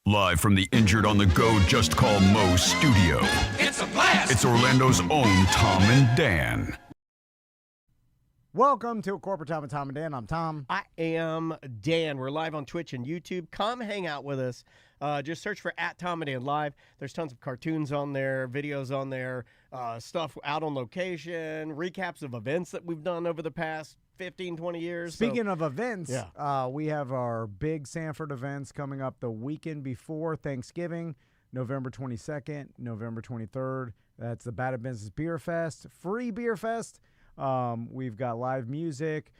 Live from the Injured on the Go Just Call Mo studio. It's a blast! It's Orlando's own Tom and Dan. Welcome to Corporate Tom and Dan. I'm Tom. I am Dan. We're live on Twitch and YouTube. Come hang out with us. Just search for @Tom&Dan Live. There's tons of cartoons on there, videos on there, stuff out on location, recaps of events that we've done over the past 15, 20 years. Speaking of events, we have our big Sanford events coming up the weekend before Thanksgiving, November 22nd, November 23rd. That's the Bad Business Beer Fest, free beer fest. We've got live music,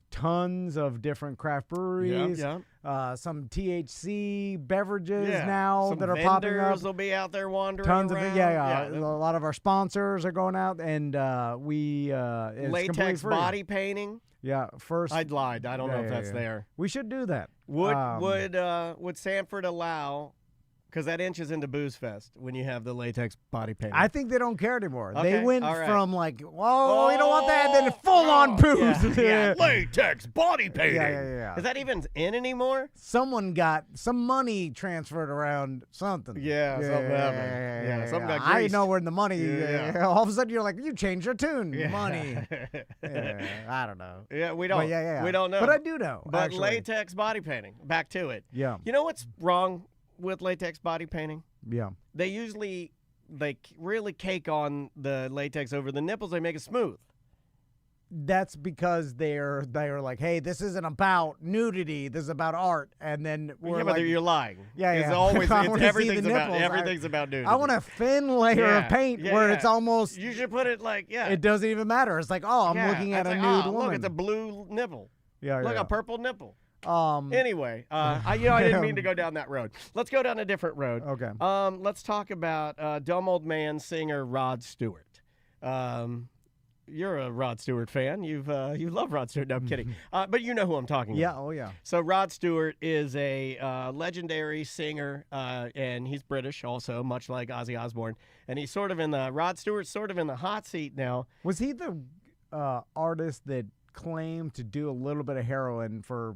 tons of different craft breweries, some THC beverages now some that are popping up. vendors will be out there wandering Tons around. of it, a lot of our sponsors are going out, and it's Latex free. body painting. Yeah, first. I lied. I don't know if that's there. We should do that. Would Sanford allow? Because that inches into Booze Fest when you have the latex body painting. I think they don't care anymore. Okay, They went all right. from like, whoa, we don't want that, then full-on booze. Yeah, latex body painting. Yeah. Is that even in anymore? Someone got some money transferred around something. Something happened. Yeah, something got I greased. know where the money. Yeah. All of a sudden, you're like, you changed your tune. Yeah. Money. I don't know. Yeah, we don't. But We don't know. But I do know. But actually. latex body painting. Back to it. Yeah. You know what's wrong with latex body painting? Yeah. They really cake on the latex over the nipples. They make it smooth. That's because they're like, hey, this isn't about nudity. This is about art. And then we're like, you're lying. Yeah. It's always I wanna see everything's the about nipples. nudity. I want a thin layer of paint where it's almost. You should put it like It doesn't even matter. It's like, oh, I'm looking at a nude woman. Look, it's a blue nipple. Look, a purple nipple. Anyway, I didn't mean to go down that road. Let's go down a different road. Okay. Let's talk about dumb old man singer Rod Stewart. You're a Rod Stewart fan. You love Rod Stewart. No, I'm kidding. But you know who I'm talking about. Oh yeah. So Rod Stewart is a legendary singer, and he's British also, much like Ozzy Osbourne. And he's Rod Stewart's sort of in the hot seat now. Was he the artist that claimed to do a little bit of heroin for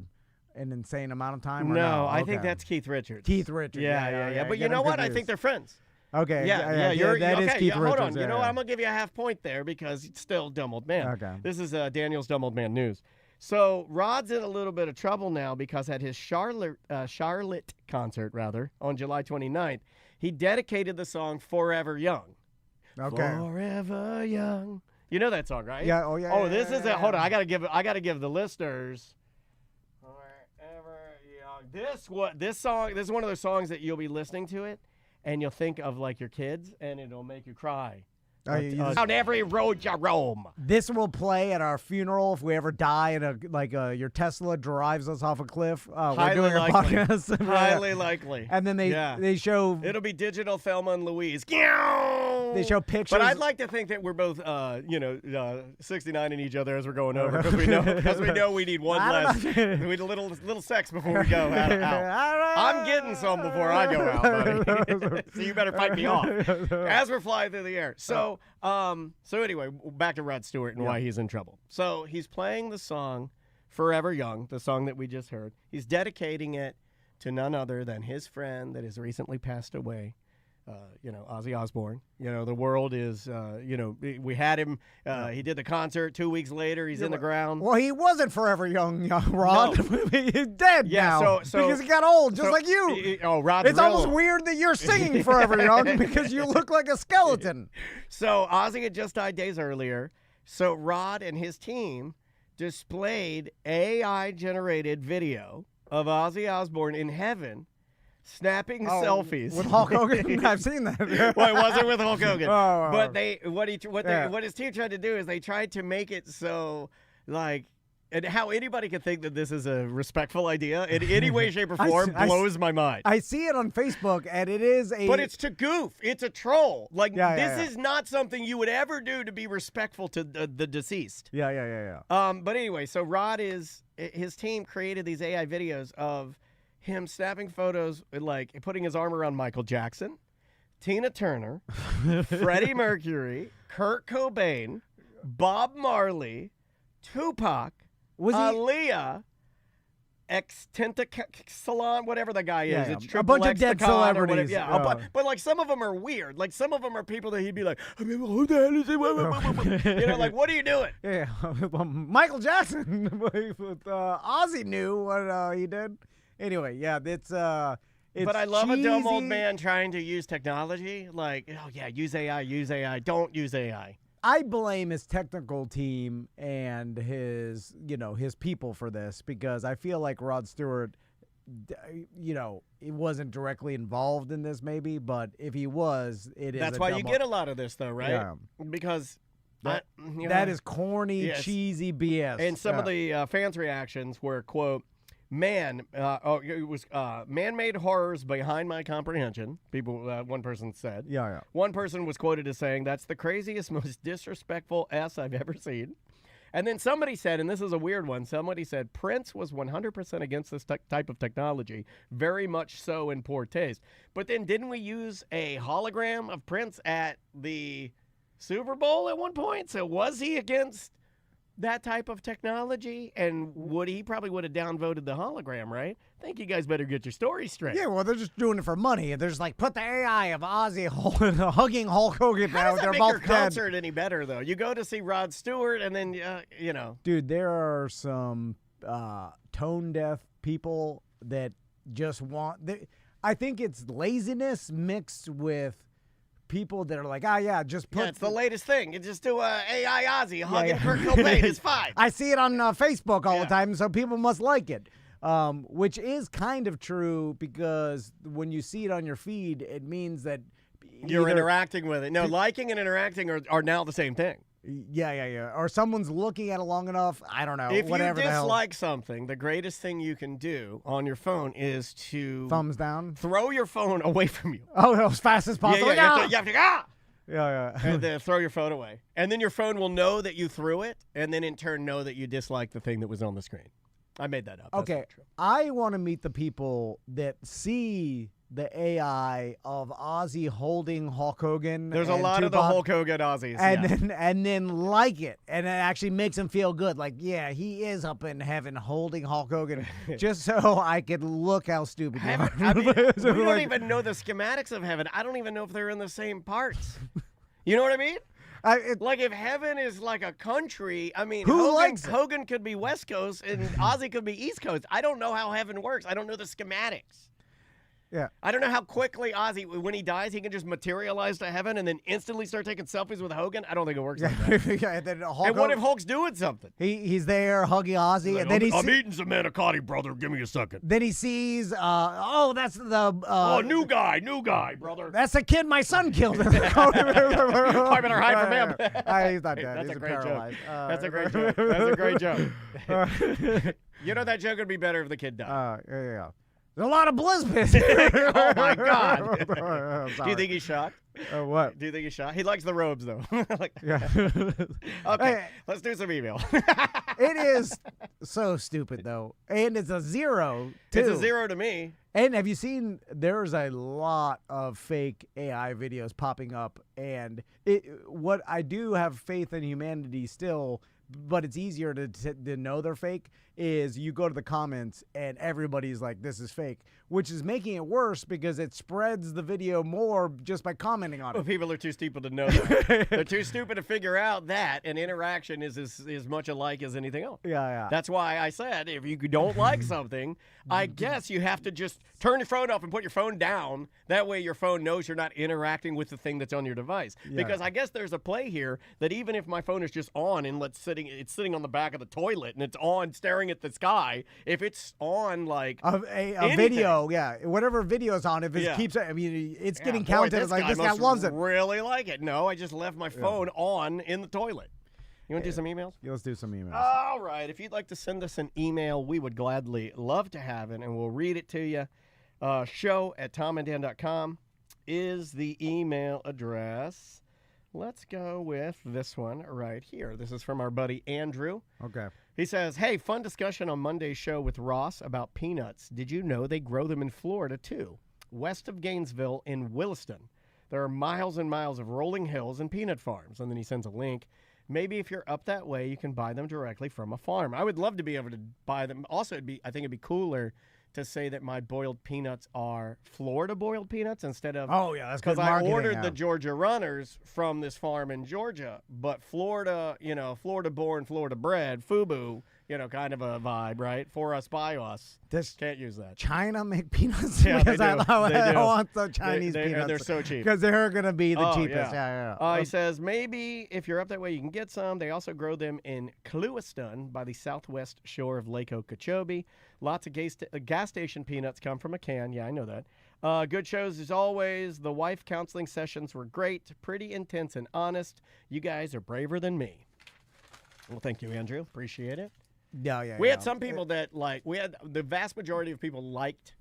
an insane amount of time? No, I think that's Keith Richards. Keith Richards. Yeah. But you know what? I think they're friends. Okay. Yeah. That is Keith Richards. Hold on. You know what? I'm gonna give you a half point there because it's still dumb old man. Okay. This is Daniel's dumb old man news. So Rod's in a little bit of trouble now because at his Charlotte concert on July 29th, he dedicated the song "Forever Young." Okay. Forever Young. You know that song, right? Yeah. Oh yeah. Oh, this is it. Hold on. I gotta give the listeners. Forever Young. This song. This is one of those songs that you'll be listening to it, and you'll think of like your kids, and it'll make you cry. On every road you roam. This will play at our funeral if we ever die and your Tesla drives us off a cliff. We're doing our podcast. Highly likely. And then they show. It'll be digital Thelma and Louise. They show pictures. But I'd like to think that we're both, 69 in each other as we're going over because we know we need one less. We need a little sex before we go out. I'm getting some before I go out, buddy. So you better fight me off as we're flying through the air. So anyway, back to Rod Stewart and why he's in trouble. So he's playing the song Forever Young, the song that we just heard. He's dedicating it to none other than his friend that has recently passed away. Ozzy Osbourne. The world is, we had him. He did the concert 2 weeks later. He's in the ground. Well, he wasn't forever young Rod. No. He's dead now. So because he got old, just like you. Rod's it's almost weird that you're singing Forever Young because you look like a skeleton. So Ozzy had just died days earlier. So Rod and his team displayed AI-generated video of Ozzy Osbourne in heaven snapping selfies with Hulk Hogan. I've seen that. Well, it wasn't with Hulk Hogan. But Yeah. what his team tried to do is they tried to make it so and how anybody could think that this is a respectful idea in any way, shape, or form blows my mind. I see it on Facebook, and it is But it's to goof. It's a troll. This is not something you would ever do to be respectful to the deceased. Yeah. But anyway, so his team created these AI videos of him snapping photos, like putting his arm around Michael Jackson, Tina Turner, Freddie Mercury, Kurt Cobain, Bob Marley, Tupac, Aaliyah, Salon, whatever the guy is. Yeah, It's a triple bunch of dead Xticon or whatever. celebrities. Yeah, but like some of them are weird. Like some of them are people that he'd be like, I mean, who the hell is it? You know, like, what are you doing? Yeah, Michael Jackson with Ozzy knew what he did. Anyway, yeah, it's but I love a dumb old cheesy. man trying to use technology. Like, oh yeah, use AI. Don't use AI. I blame his technical team and his people for this because I feel like Rod Stewart, he wasn't directly involved in this maybe, but if he was, That's why you get a lot of this though, right? Yeah. Because that is corny, cheesy BS. And some of the fans' reactions were, quote, man made horrors behind my comprehension. One person said. Yeah. One person was quoted as saying, that's the craziest, most disrespectful S I've ever seen. And then somebody said, and this is a weird one, somebody said, Prince was 100% against this type of technology, very much so in poor taste. But then didn't we use a hologram of Prince at the Super Bowl at one point? So was he against that type of technology? And he probably would have downvoted the hologram, right? I think you guys better get your story straight. Yeah, well, they're just doing it for money. They're just like, put the AI of Ozzy hugging Hulk Hogan How now. does that They're make both your dead. concert any better, though? You go to see Rod Stewart, and then, Dude, there are some tone-deaf people that just want... I think it's laziness mixed with people that are like, just put... Yeah, it's the latest thing. You just do AI Ozzy hugging Kurt Cobain. It's fine. I see it on Facebook all the time, so people must like it. Which is kind of true because when you see it on your feed, it means that... You're interacting with it. No, liking and interacting are now the same thing. Yeah. Or someone's looking at it long enough. I don't know. If whatever you the hell. dislike something, the greatest thing you can do on your phone is to... Thumbs down? Throw your phone away from you. Oh, as fast as possible. You have to Yeah. And then throw your phone away. And then your phone will know that you threw it, and then in turn know that you disliked the thing that was on the screen. I made that up. That's Okay, not true. I want to meet the people that see the AI of Ozzy holding Hulk Hogan. There's a lot of the Hulk Hogan Aussies. And then like it. And it actually makes him feel good. Like, yeah, he is up in heaven holding Hulk Hogan just so I could look how stupid you are. I mean, we don't even know the schematics of heaven. I don't even know if they're in the same parts. You know what I mean? Like if heaven is like a country, I mean, Hogan could be West Coast and Ozzy could be East Coast. I don't know how heaven works. I don't know the schematics. Yeah. I don't know how quickly Ozzy, when he dies, he can just materialize to heaven and then instantly start taking selfies with Hogan. I don't think it works like that. And then And what if Hulk's doing something? He's there hugging Ozzy, Like, and then I'm eating some manicotti, brother. Give me a second. Then he sees, that's the new guy, brother. That's the kid my son killed. I better hide from him. He's not dead. That's He's a great paralyzed. joke. That's a great joke. That's a great joke. You know that joke would be better if the kid died. Yeah. There's a lot of blizzards. Oh my God. Do you think he's shocked? What? Do you think he's shocked? He likes the robes though. Yeah. Okay, let's do some email. It is so stupid though, and it's a zero too. It's a zero to me. And have you seen? There's a lot of fake AI videos popping up, and what I do have faith in humanity still. But it's easier to know they're fake is you go to the comments and everybody's like, this is fake, which is making it worse because it spreads the video more just by commenting on it. Well, people are too stupid to know that. They're too stupid to figure out that an interaction is as much alike as anything else. Yeah. That's why I said if you don't like something, I guess you have to just turn your phone off and put your phone down. That way your phone knows you're not interacting with the thing that's on your device. Yeah. Because I guess there's a play here that even if my phone is just on and it's sitting on the back of the toilet and it's on staring at the sky, if it's on like a video, whatever video's on, if it keeps, I mean, it's getting counted as like this guy loves it. Really like it. No, I just left my phone on in the toilet. You want to do some emails? Yeah, let's do some emails. All right. If you'd like to send us an email, we would gladly love to have it, and we'll read it to you. show@tomandan.com is the email address. Let's go with this one right here. This is from our buddy Andrew. Okay. He says, hey, fun discussion on Monday's show with Ross about peanuts. Did you know they grow them in Florida, too? West of Gainesville in Williston. There are miles and miles of rolling hills and peanut farms. And then he sends a link maybe if you're up that way, you can buy them directly from a farm. I would love to be able to buy them. Also, I think it'd be cooler to say that my boiled peanuts are Florida boiled peanuts instead of that's because I ordered the Georgia runners from this farm in Georgia, but Florida, Florida born, Florida bred, FUBU, kind of a vibe, right? For us, by us. Can't use that. China make peanuts? Yeah, because they do. I want the Chinese peanuts. And they're so cheap. Because they're going to be the cheapest. He says, maybe if you're up that way, you can get some. They also grow them in Clewiston by the southwest shore of Lake Okeechobee. Lots of gas station peanuts come from a can. Yeah, I know that. Good shows as always. The wife counseling sessions were great, pretty intense and honest. You guys are braver than me. Well, thank you, Andrew. Appreciate it. We had some people that the vast majority of people liked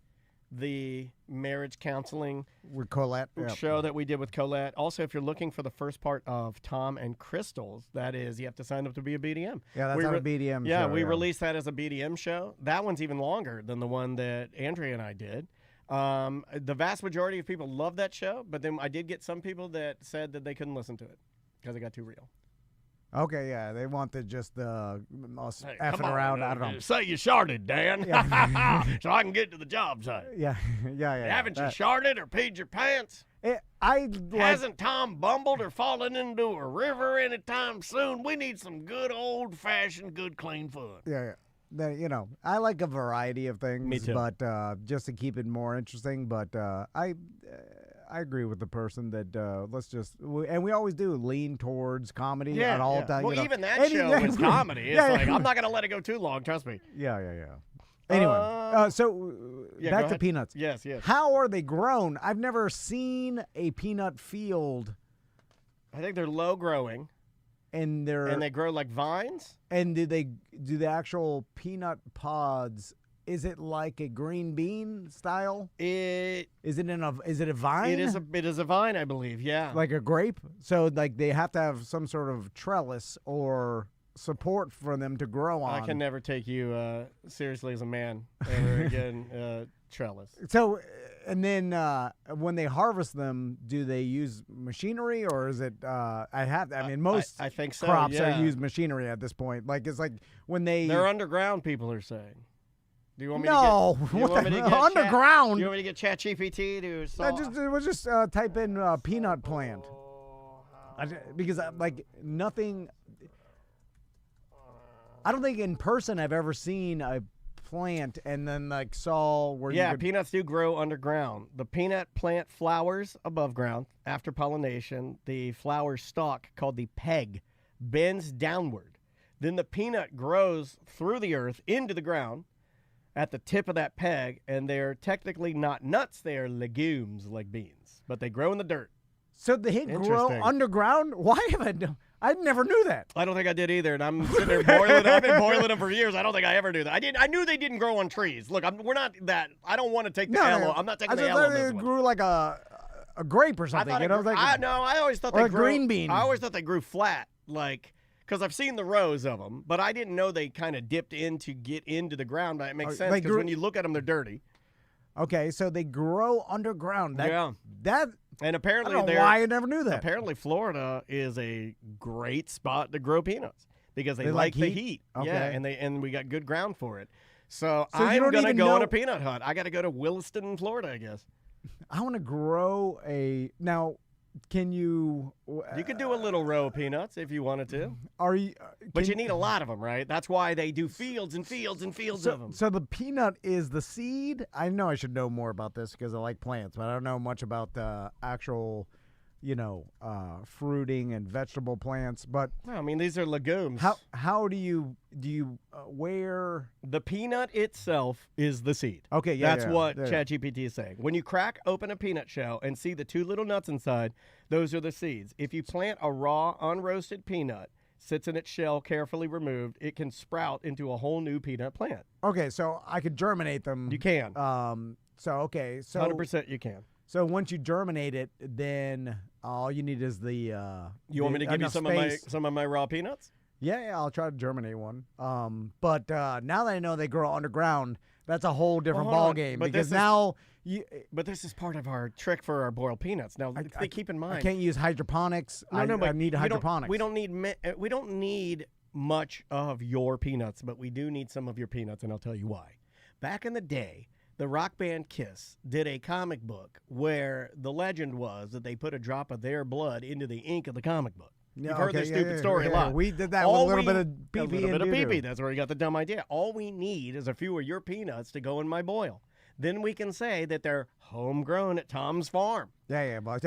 the marriage counseling with Colette show that we did with Colette. Also, if you're looking for the first part of Tom and Crystal's, that is, you have to sign up to be a BDM. Yeah, that's not a BDM show. Yeah, we released that as a BDM show. That one's even longer than the one that Andrea and I did. The vast majority of people love that show, but then I did get some people that said that they couldn't listen to it because it got too real. Okay, yeah, they wanted just us effing around. I don't know. Say you sharded, Dan, so I can get to the job site. Yeah. Haven't you sharded or peed your pants? Hasn't Tom bumbled or fallen into a river anytime soon? We need some good old-fashioned, good, clean fun. Yeah. I like a variety of things. Me too. But just to keep it more interesting. But I agree with the person that let's just, and we always do lean towards comedy at all times. Well, even that show is comedy. It's I'm not going to let it go too long, trust me. Yeah. Anyway, so back to peanuts. Yes. How are they grown? I've never seen a peanut field. I think they're low growing. And they grow like vines? And do the actual peanut pods? Is it like a green bean style? Is it a vine? It is a vine, I believe. Yeah. Like a grape? So like they have to have some sort of trellis or support for them to grow on. I can never take you seriously as a man ever again. Trellis. So, and then when they harvest them, do they use machinery or is it? Most I think so, crops are use machinery at this point. Like it's like when they're underground. People are saying. Do you want me to get underground? You want me to get ChatGPT to solve? We'll just type in peanut plant. Because nothing. I don't think in person I've ever seen a plant and then saw where peanuts do grow underground. The peanut plant flowers above ground after pollination. The flower stalk called the peg bends downward. Then the peanut grows through the earth into the ground at the tip of that peg, and they're technically not nuts. They are legumes like beans, but they grow in the dirt. So they grow underground? Why have I never knew that. I don't think I did either, and I'm sitting there boiling. I've been boiling them for years. I don't think I ever knew that. I knew they didn't grow on trees. Look, we're not that. I don't want to take the L. I'm not taking the L on this one. It grew like a grape or something. I always thought they grew. Or a green bean. I always thought they grew flat, because I've seen the rows of them, but I didn't know they kind of dipped in to get into the ground. But it makes sense because when you look at them, they're dirty. Okay, so they grow underground. And apparently, I don't know why I never knew that. Apparently, Florida is a great spot to grow peanuts because they like the heat. Okay. Yeah, and we got good ground for it. So I'm going to go on a peanut hunt. I got to go to Williston, Florida, I guess. I want to grow now. Can you? You could do a little row of peanuts if you wanted to. But you need a lot of them, right? That's why they do fields and fields and fields of them. So the peanut is the seed. I know I should know more about this because I like plants, but I don't know much about the actual, fruiting and vegetable plants. But no, I mean these are legumes. How do you where the peanut itself is the seed? Okay, that's what ChatGPT is saying. When you crack open a peanut shell and see the two little nuts inside, those are the seeds. If you plant a raw, unroasted peanut, sits in its shell, carefully removed, it can sprout into a whole new peanut plant. Okay, so I could germinate them. You can. 100% you can. So once you germinate it, then all you need is the. You want me to give you some of my raw peanuts? Yeah, I'll try to germinate one. But now that I know they grow underground, that's a whole different hold ball on, game but because this is- now you. But this is part of our trick for our boiled peanuts. Now, keep in mind. I can't use hydroponics. No, but I need hydroponics. We don't need much of your peanuts, but we do need some of your peanuts, and I'll tell you why. Back in the day, the rock band Kiss did a comic book where the legend was that they put a drop of their blood into the ink of the comic book. You've heard this stupid story a lot. We did that with a little bit of pee-pee. A little bit of pee-pee. That's where you got the dumb idea. All we need is a few of your peanuts to go in my boil. Then we can say that they're homegrown at Tom's farm. Yeah, but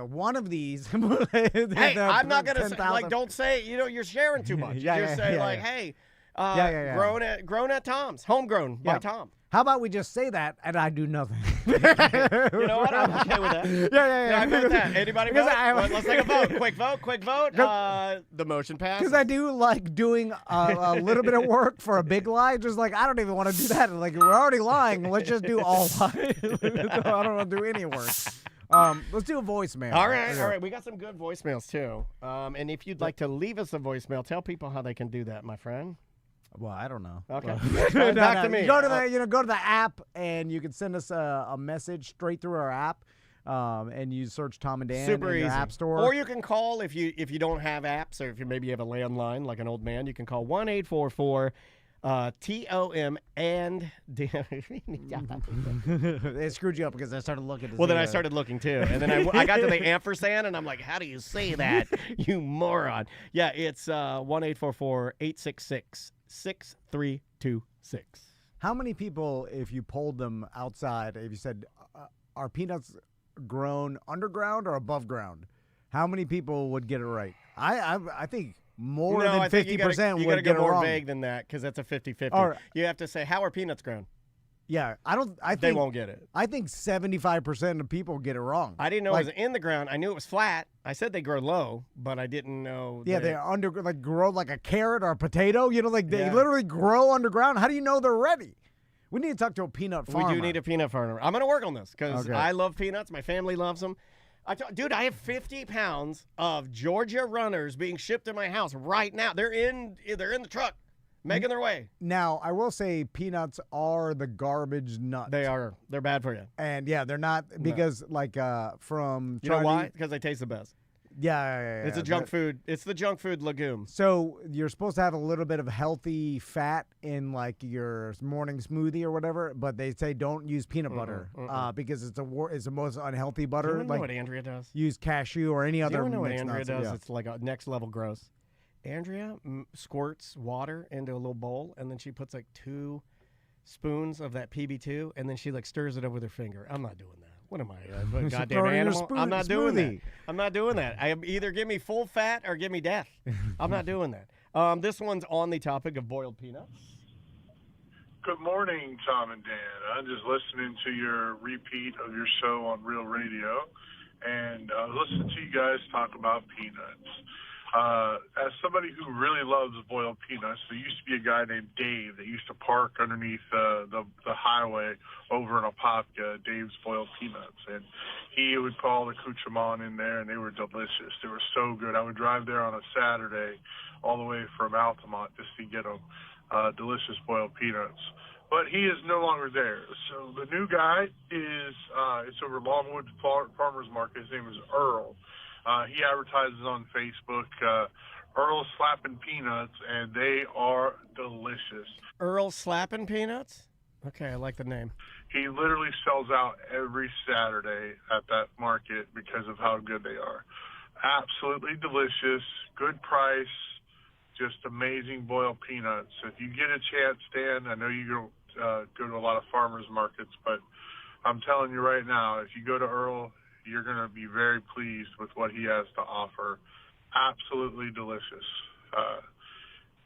one of these. Hey, I'm not gonna say, like, don't say, you're sharing too much. Just say hey, grown at Tom's, homegrown by Tom. How about we just say that and I do nothing? You know what? I'm okay with that. Yeah. I'm good with that. Anybody vote? Let's take a vote. Quick vote. The motion passes. Because I do like doing a little bit of work for a big lie. Just like, I don't even want to do that. Like, we're already lying. Let's just do all lies. I don't want to do any work. Let's do a voicemail. All right. We got some good voicemails, too. And if you'd like to leave us a voicemail, tell people how they can do that, my friend. Well, I don't know. Okay. Back to me. Go to the app, and you can send us a message straight through our app, and you search Tom and Dan Super in your easy. app store. Or you can call if you don't have apps, or if you have a landline like an old man, you can call 1-844 TOM and They screwed you up because I started looking. Well, then I started looking too, and then I got to the ampersand, and I'm like, "How do you say that, you moron?" Yeah, it's 1-844-866-6326. How many people, if you polled them outside, if you said, "Are peanuts grown underground or above ground?" How many people would get it right? I think. More than 50% would get it wrong. You got to go more vague than that because that's a 50-50. You have to say, how are peanuts grown? Yeah, I think they won't get it. I think 75% of people get it wrong. I didn't know it was in the ground. I knew it was flat. I said they grow low, but I didn't know. Yeah, they grow like a carrot or a potato. They literally grow underground. How do you know they're ready? We need to talk to a peanut farmer. We do need a peanut farmer. I'm going to work on this because I love peanuts. My family loves them. Dude, I have 50 pounds of Georgia runners being shipped to my house right now. They're in the truck, making their way. Now, I will say peanuts are the garbage nut. They are. They're bad for you. And they're not because from you know why? Because they taste the best. Yeah. It's a junk food. It's the junk food legume. So you're supposed to have a little bit of healthy fat in like your morning smoothie or whatever, but they say don't use peanut butter because it's the most unhealthy butter. Do you know what Andrea does? Use cashew or any other. Do you know what mixed Andrea nuts? does? Yeah. It's like a next level gross. Andrea squirts water into a little bowl, and then she puts like 2 spoons of that PB2, and then she like stirs it over with her finger. I'm not doing that. What am I, a goddamn animal? I'm not doing that. I'm not doing that. I either give me full fat or give me death. I'm not doing that. This one's on the topic of boiled peanuts. Good morning, Tom and Dan. I'm just listening to your repeat of your show on Real Radio, and listening to you guys talk about peanuts. As somebody who really loves boiled peanuts, there used to be a guy named Dave that used to park underneath the highway over in Apopka, Dave's Boiled Peanuts. And he would call the accoutrement in there, and they were delicious. They were so good. I would drive there on a Saturday all the way from Altamont just to get them delicious boiled peanuts. But he is no longer there. So the new guy is it's over Longwood Farmers Market. His name is Earl. He advertises on Facebook, Earl Slapping Peanuts, and they are delicious. Earl Slapping Peanuts? Okay, I like the name. He literally sells out every Saturday at that market because of how good they are. Absolutely delicious, good price, just amazing boiled peanuts. If you get a chance, Dan, I know you don't go to a lot of farmers markets, but I'm telling you right now, if you go to Earl, you're going to be very pleased with what he has to offer. Absolutely delicious.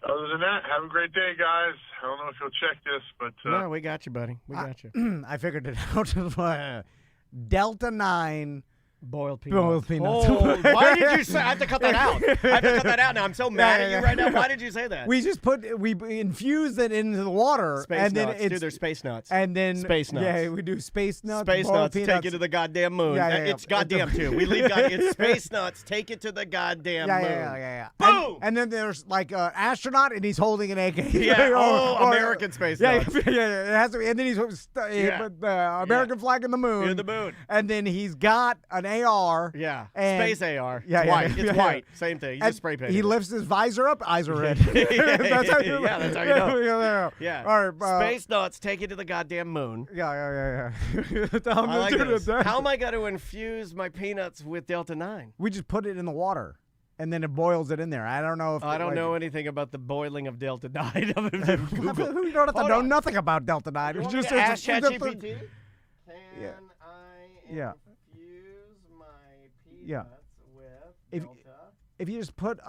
Other than that, have a great day, guys. I don't know if you'll check this, but... no, we got you, buddy. We got you. I figured it out. Delta 9 Boiled peanuts. peanuts. Oh, why did you say? I have to cut that out. I have to cut that out now. I'm so mad at you right now. Why did you say that? We infused it into the water. Space and nuts. then Dude, they're space nuts. And then space nuts. Yeah, we do space nuts. Space boiled nuts. peanuts. Take it to the goddamn moon. It's goddamn too. We leave. It's space nuts. Take it to the goddamn moon. Yeah. Boom. And then there's like an astronaut, and he's holding an AK. Yeah. American space nuts. Yeah. It has to be. And then he's with the American flag in the moon. In the moon. And then he's got an AR. Yeah. And space AR. Yeah, it's white. yeah. It's white. Same thing. You just spray paint. He it. lifts his visor up. Eyes are red. That's how you know. Yeah. All right. Space nuts. Take it to the goddamn moon. Yeah. I like this. How am I going to infuse my peanuts with Delta 9? We just put it in the water, and then it boils it in there. I don't know if I don't know anything about the boiling of Delta 9. You don't have to know nothing about Delta 9. It's just ask ChatGPT. Can I infuse my peanuts with Delta? If you just put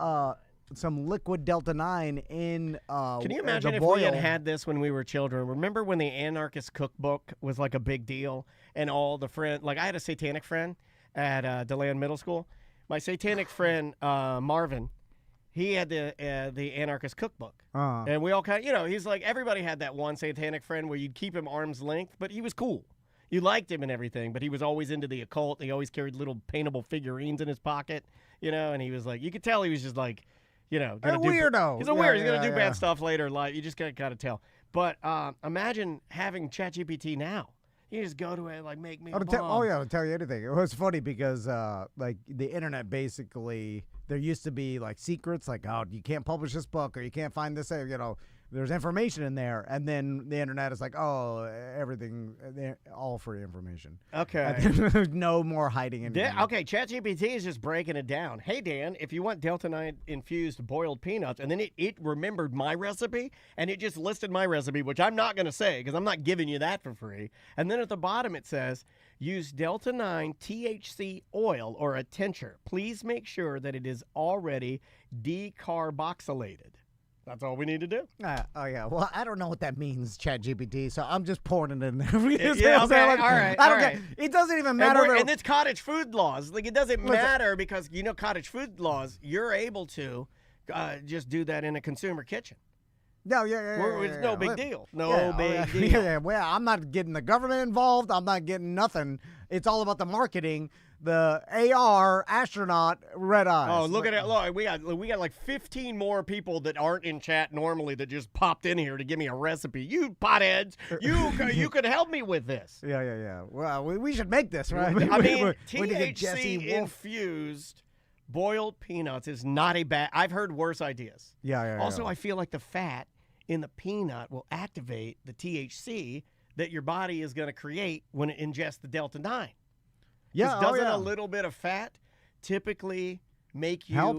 some liquid Delta 9 in Can you imagine if we had this when we were children? Remember when the anarchist cookbook was like a big deal, and all the like I had a satanic friend at DeLand Middle School. My satanic friend Marvin, he had the anarchist cookbook, and we all kind of, he's like, everybody had that one satanic friend where you'd keep him arm's length, but he was cool. You liked him and everything, but he was always into the occult. He always carried little paintable figurines in his pocket, and he was like, you could tell he was just like, a weirdo. He's a weirdo. He's going to do bad stuff later in life. You just got to tell. But imagine having ChatGPT now. You just go to it, like, make me a bomb. It'll tell you anything. It was funny because, like, the internet basically, there used to be, like, secrets, like, oh, you can't publish this book or you can't find this, there's information in there. And then the internet is like, oh, everything, all free information. Okay. There's no more hiding anything. Okay, ChatGPT is just breaking it down. Hey, Dan, if you want Delta 9 infused boiled peanuts, and then it remembered my recipe, and it just listed my recipe, which I'm not going to say because I'm not giving you that for free. And then at the bottom it says, use Delta 9 THC oil or a tincture. Please make sure that it is already decarboxylated. That's all we need to do. Well, I don't know what that means, ChatGPT, so I'm just pouring it in there. All right. I don't get. It doesn't even matter. And it's cottage food laws. Like, it doesn't matter because, cottage food laws, you're able to just do that in a consumer kitchen. No, It's no big deal. No big deal. Yeah, well, I'm not getting the government involved. I'm not getting nothing. It's all about the marketing. The AR astronaut red eyes. Oh, look at it! Look, we got like 15 more people that aren't in chat normally that just popped in here to give me a recipe. You potheads, you could help me with this. Yeah. Well, we should make this, right? I mean, THC infused boiled peanuts is not a bad. I've heard worse ideas. Yeah. Also, I feel like the fat in the peanut will activate the THC that your body is going to create when it ingests the Delta 9. Yeah, doesn't a little bit of fat typically make you a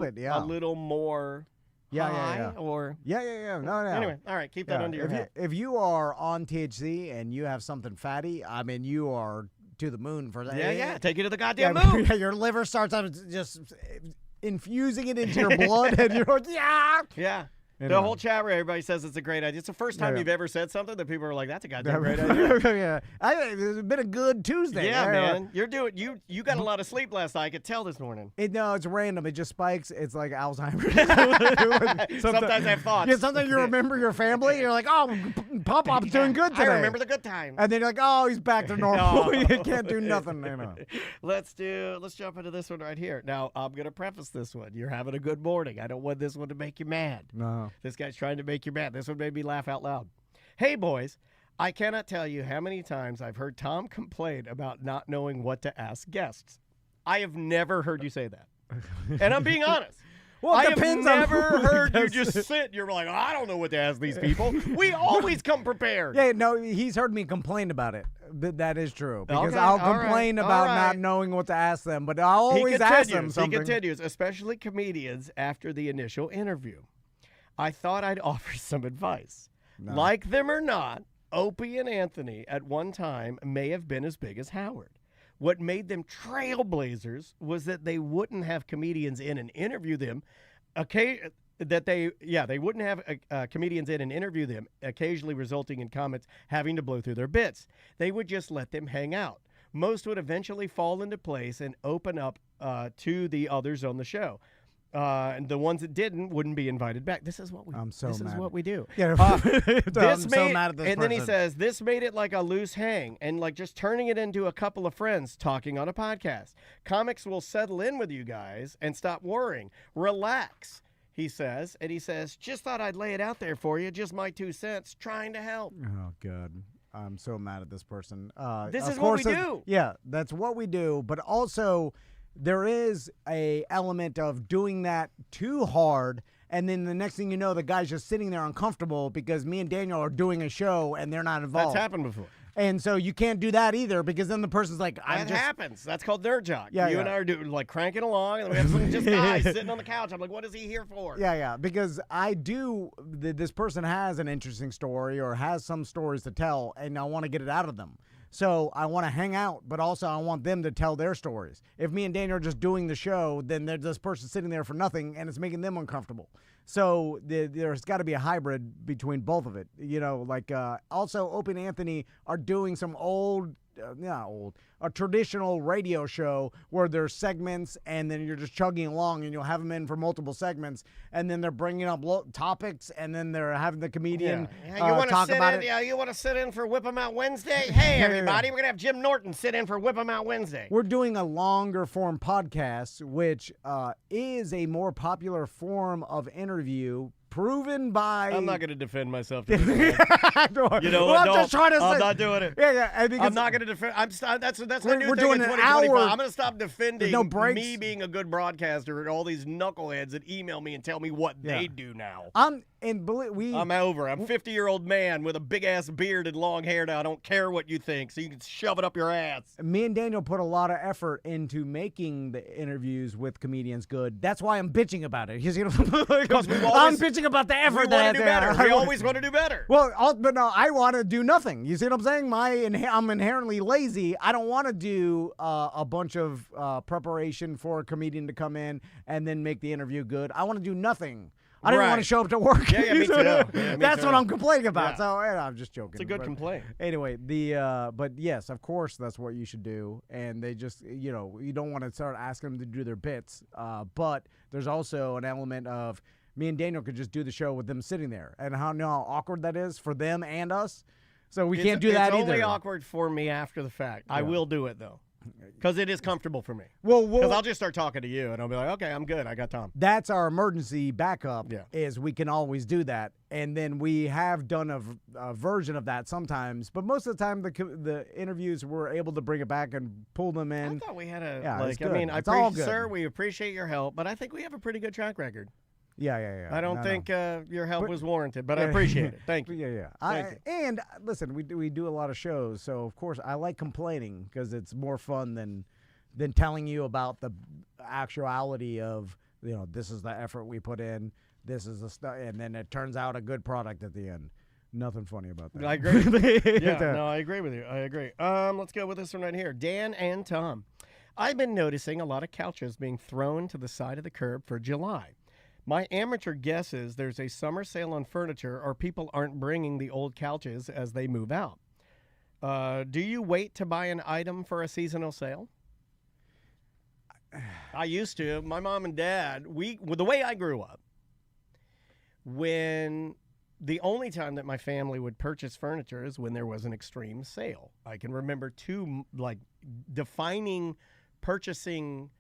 little more high? Or No. Anyway, all right, keep that under your hat. If you are on THC and you have something fatty, I mean, you are to the moon for that. Yeah, take it to the goddamn moon. Your liver starts just infusing it into your blood, and you're like, Yeah. The whole chat room, everybody says it's a great idea. It's the first time you've ever said something that people are like, "That's a goddamn great idea." It's been a good Tuesday. Yeah, man. You're doing you got a lot of sleep last night. I could tell this morning. It's random. It just spikes. It's like Alzheimer's. Sometimes I have thoughts. Yeah, sometimes you remember your family. You're like, "Oh, Pop-Pop's doing good today." I remember the good times. And then you're like, "Oh, he's back to normal. You can't do nothing." Let's jump into this one right here. Now, I'm gonna preface this one. You're having a good morning. I don't want this one to make you mad. No. This guy's trying to make you mad. This one made me laugh out loud. Hey, boys, I cannot tell you how many times I've heard Tom complain about not knowing what to ask guests. I have never heard you say that. And I'm being honest. Well, I have never heard you just sit. You're like, I don't know what to ask these people. We always come prepared. Yeah, no, he's heard me complain about it. That is true. Because I'll complain about not knowing what to ask them, but I'll always ask them something. He continues, especially comedians after the initial interview. I thought I'd offer some advice. No. Like them or not, Opie and Anthony at one time may have been as big as Howard. What made them trailblazers was that they wouldn't have comedians in and interview them. They wouldn't have comedians in and interview them, occasionally resulting in comments having to blow through their bits. They would just let them hang out. most would eventually fall into place and open up to the others on the show. And the ones that didn't wouldn't be invited back. This is what we. This is what we do. Yeah, I'm so mad at this and then he person. says this made it like a loose hang and like just turning it into a couple of friends talking on a podcast. Comics will settle in with you guys and stop worrying. Relax, he says, and he says, just thought I'd lay it out there for you. Just my 2 cents, trying to help. Oh, God. I'm so mad at this person. This of is what we course, do. Yeah, that's what we do. But also, there is a element of doing that too hard, and then the next thing you know, the guy's just sitting there uncomfortable because me and Daniel are doing a show and they're not involved. That's happened before. And so you can't do that either because then the person's like, That happens. That's called nerd jock. Yeah, you and I are doing like cranking along, and we have some just guys sitting on the couch. I'm like, what is he here for? Yeah, because this person has an interesting story or has some stories to tell, and I want to get it out of them. So I want to hang out, but also I want them to tell their stories. If me and Daniel are just doing the show, then there's this person sitting there for nothing, and it's making them uncomfortable. So there's got to be a hybrid between both of it. You know, like also Opie and Anthony are doing some a traditional radio show where there's segments and then you're just chugging along and you'll have them in for multiple segments and then they're bringing up topics and then they're having the comedian talk about it. Yeah, you want to sit in for Whip 'em Out Wednesday? Hey, everybody, we're going to have Jim Norton sit in for Whip 'em Out Wednesday. We're doing a longer form podcast, which is a more popular form of interview proven by... I'm not going to defend myself. To this you know well, what? I'm just trying to I'm say, not doing it. Yeah. I'm not going to defend. That's my new we're thing doing in an 2025. hour. I'm going to stop defending No breaks. me being a good broadcaster and all these knuckleheads that email me and tell me what they do now. I'm over. I'm a 50-year-old man with a big-ass beard and long hair now. I don't care what you think, so you can shove it up your ass. Me and Daniel put a lot of effort into making the interviews with comedians good. That's why I'm bitching about it. I'm bitching about the effort that do better. We always want to do better. Well, but no, I want to do nothing. You see what I'm saying? I'm inherently lazy. I don't want to do a bunch of preparation for a comedian to come in and then make the interview good. I want to do nothing. I didn't want to show up to work. Yeah, me too. That's what I'm complaining about. Yeah. So I'm just joking. It's a good complaint. Anyway, but yes, of course, that's what you should do. And they just, you don't want to start asking them to do their bits. But there's also an element of me and Daniel could just do the show with them sitting there. And how awkward that is for them and us. So we can't do that either. It's only awkward for me after the fact. I will do it, though. Because it is comfortable for me. Well, because I'll just start talking to you, and I'll be like, okay, I'm good. I got Tom. That's our emergency backup, is we can always do that. And then we have done a version of that sometimes. But most of the time, the interviews, we're able to bring it back and pull them in. I thought we had sir, we appreciate your help, but I think we have a pretty good track record. Yeah. I don't think your help was warranted, but I appreciate it. Thank you. Yeah. Thank you. And listen, we do a lot of shows, so of course I like complaining because it's more fun than telling you about the actuality of this is the effort we put in, this is the stuff, and then it turns out a good product at the end. Nothing funny about that. I agree. I agree with you. I agree. Let's go with this one right here. Dan and Tom. I've been noticing a lot of couches being thrown to the side of the curb for July. My amateur guess is there's a summer sale on furniture or people aren't bringing the old couches as they move out. Do you wait to buy an item for a seasonal sale? I used to. My mom and dad, the way I grew up, when the only time that my family would purchase furniture is when there was an extreme sale. I can remember two defining purchasing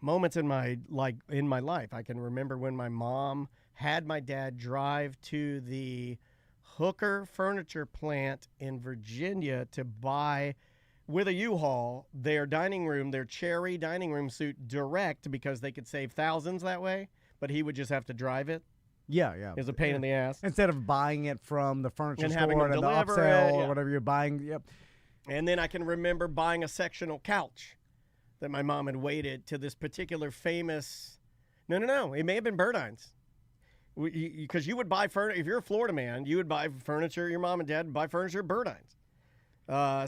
moments in my life. I can remember when my mom had my dad drive to the Hooker furniture plant in Virginia to buy, with a U-Haul, their cherry dining room suit direct because they could save thousands that way, but he would just have to drive it. Yeah. It was a pain in the ass. Instead of buying it from the furniture and store and the upsell or whatever you're buying. Yep. And then I can remember buying a sectional couch that my mom had waited to this particular famous... No. It may have been Burdines. Because you would buy furniture... If you're a Florida man, you would buy furniture. Your mom and dad would buy furniture at Burdines.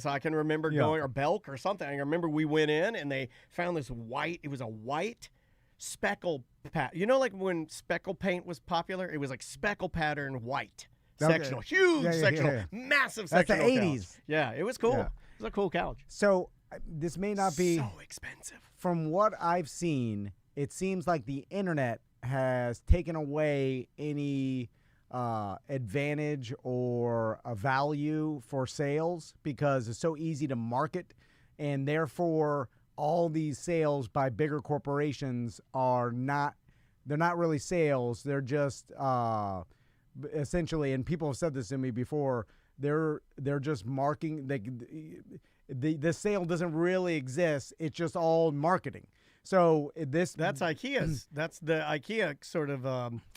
So I can remember going... Or Belk or something. I remember we went in and they found this white... It was a white speckle... like when speckle paint was popular? It was like speckle pattern white. Sectional. Huge sectional. Massive sectional. That's the 80s. Yeah, it was cool. Yeah. a cool couch. So this may not be so expensive. From what I've seen, it seems like the internet has taken away any advantage or a value for sales because it's so easy to market, and therefore all these sales by bigger corporations they're not really sales. They're just essentially, and people have said this to me before, they're just marking, the sale doesn't really exist. It's just all marketing. So that's IKEA's. That's the IKEA sort of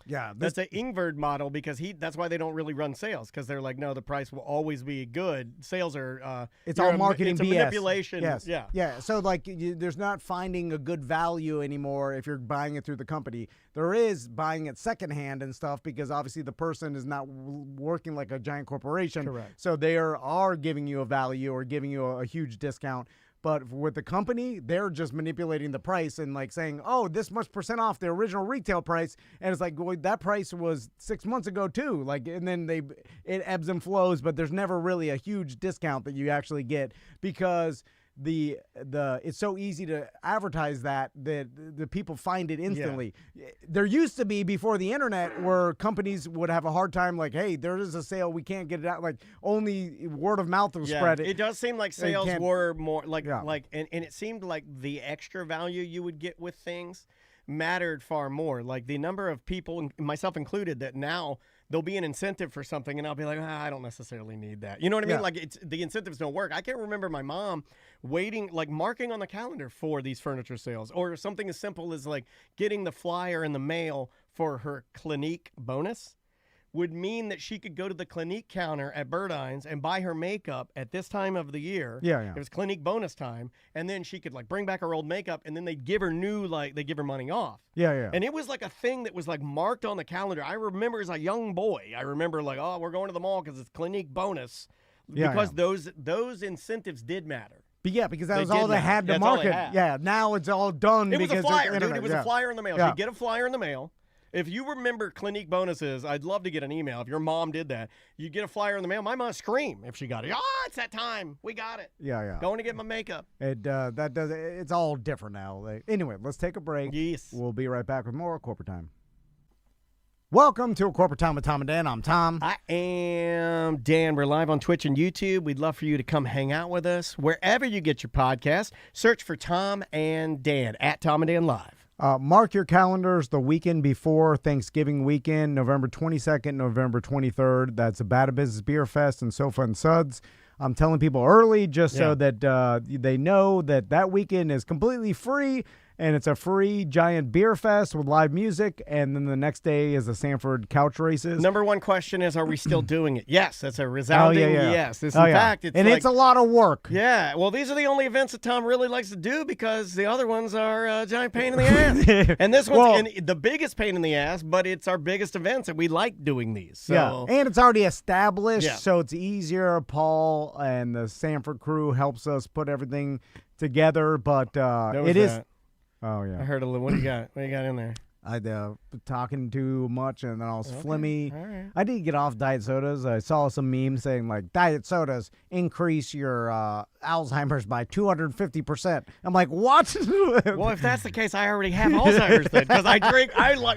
that's the Ingvard model, because that's why they don't really run sales, because they're like, no, the price will always be good. Sales are it's all marketing. It's BS. a manipulation. Yes. Yeah. So like there's not finding a good value anymore if you're buying it through the company. There is buying it secondhand and stuff, because obviously the person is not working like a giant corporation. Correct. So they are giving you a value or giving you a huge discount. But with the company, they're just manipulating the price and like saying, oh, this much % off the original retail price. And it's like, well, that price was 6 months ago too. Like, and then it ebbs and flows, but there's never really a huge discount that you actually get, because it's so easy to advertise that the people find it instantly. Yeah. There used to be, before the internet, where companies would have a hard time, like, hey, there is a sale, we can't get it out. Like, only word of mouth will spread it. It does seem like sales were more like and it seemed like the extra value you would get with things mattered far more. Like the number of people, myself included, that now there'll be an incentive for something and I'll be like, I don't necessarily need that. You know what I mean? Like the incentives don't work. I can't remember my mom waiting, like marking on the calendar for these furniture sales, or something as simple as like getting the flyer in the mail for her Clinique bonus would mean that she could go to the Clinique counter at Burdines and buy her makeup at this time of the year. Yeah. It was Clinique bonus time, and then she could like bring back her old makeup, and then they'd give her they give her money off. Yeah. And it was like a thing that was like marked on the calendar. I remember as a young boy, like, oh, we're going to the mall because it's Clinique bonus, because those incentives did matter. But yeah, because that was all they had to market. Yeah, now it's all done. It was a flyer, dude. It was a flyer in the mail. Yeah. So you get a flyer in the mail. If you remember Clinique bonuses, I'd love to get an email. If your mom did that, you get a flyer in the mail. My mom scream if she got it. Oh, it's that time. We got it. Yeah. Going to get my makeup. It's all different now. Anyway, let's take a break. Yes. We'll be right back with more Corporate Time. Welcome to A Corporate Time with Tom and Dan. I'm Tom. I am Dan. We're live on Twitch and YouTube. We'd love for you to come hang out with us wherever you get your podcast. Search for Tom and Dan at Tom and Dan Live. Mark your calendars the weekend before Thanksgiving weekend, November 22nd, November 23rd. That's a Bad Business Beer Fest and Sofa and Suds. I'm telling people early just so that they know that weekend is completely free, and it's a free giant beer fest with live music, and then the next day is the Sanford couch races. Number one question is, are we still doing it? Yes, that's a resounding yes. In fact, it's a lot of work. Yeah, well, these are the only events that Tom really likes to do, because the other ones are a giant pain in the ass. And this one's the biggest pain in the ass, but it's our biggest events, and we like doing these. So. Yeah, and it's already established, so it's easier. Paul and the Sanford crew helps us put everything together, but it is. Oh, yeah. I heard a little. What do you got? What do you got in there? I talking too much, and then I was flimmy. All right. I did get off diet sodas. I saw some memes saying, like, diet sodas increase your Alzheimer's by 250%. I'm like, what? Well, if that's the case, I already have Alzheimer's then, because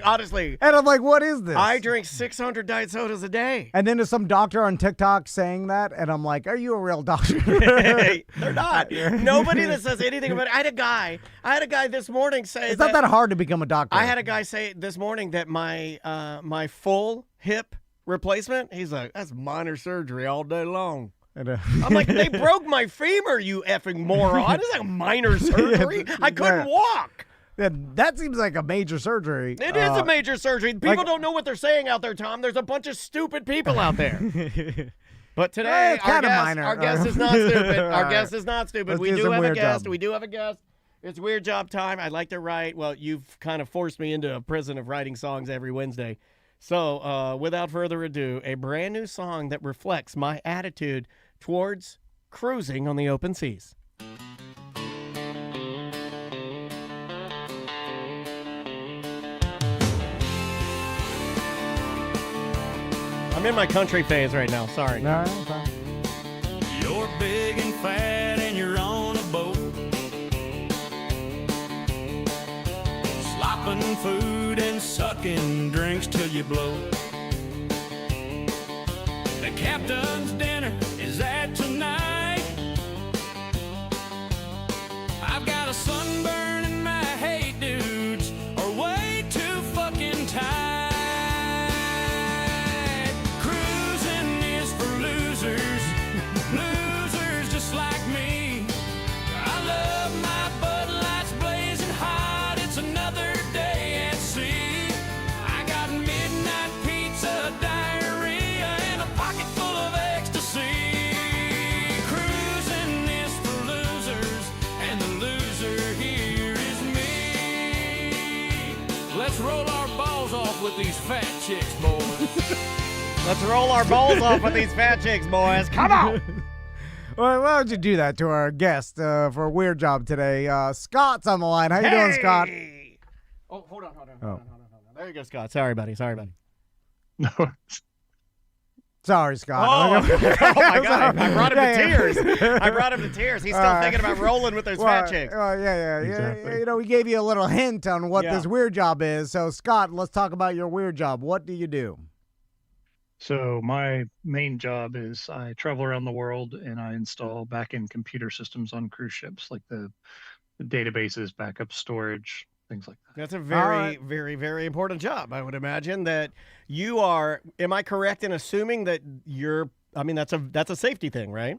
honestly. And I'm like, what is this? I drink 600 diet sodas a day. And then there's some doctor on TikTok saying that, and I'm like, are you a real doctor? Hey, they're not. Nobody that says anything about it. I had a guy this morning say it's not that hard to become a doctor. I had a guy say this morning that my full hip replacement, he's like, that's minor surgery all day long. I'm like, they broke my femur, you effing moron. It's like minor surgery. I couldn't walk. Yeah, that seems like a major surgery. It is a major surgery. People don't know what they're saying out there, Tom. There's a bunch of stupid people out there. But today, our guest is not stupid. Our guest is not stupid. We do have a guest. We do have a guest. It's Weird Job time. I like to write. Well, you've kind of forced me into a prison of writing songs every Wednesday. So without further ado, a brand new song that reflects my attitude towards cruising on the open seas. I'm in my country phase right now. Sorry. No, You're begging fat and you're on a boat, slopping food and sucking drinks till you blow. The captain's dinner is at tonight. I've got a sunburn and my hate dudes are way too fucking tight. Cruising is for losers, losers just like me. I love my Bud Lights blazing hot. It's another day at sea. I got midnight pizza, diarrhea, and a pocket full of ecstasy. Cruising is for losers, and the loser here is me. Let's roll our balls off with these fat chicks, boys. Let's roll our balls off with these fat chicks, boys. Come on. Well, why don't you do that to our guest for a weird job today? Scott's on the line. How you doing, Scott? Oh, hold on. There you go, Scott. Sorry, buddy. No. Sorry, Scott. Oh, my God. I brought him to tears. I brought him to tears. He's still thinking about rolling with those fat chicks. Yeah. Exactly. You know, we gave you a little hint on what Yeah. this weird job is. So, Scott, let's talk about your weird job. What do you do? So my main job is I travel around the world and I install back-end computer systems on cruise ships, like the databases, backup storage, things like that. That's a very, very, very important job. I would imagine that you are. Am I correct in assuming that you're? I mean, that's a safety thing, right?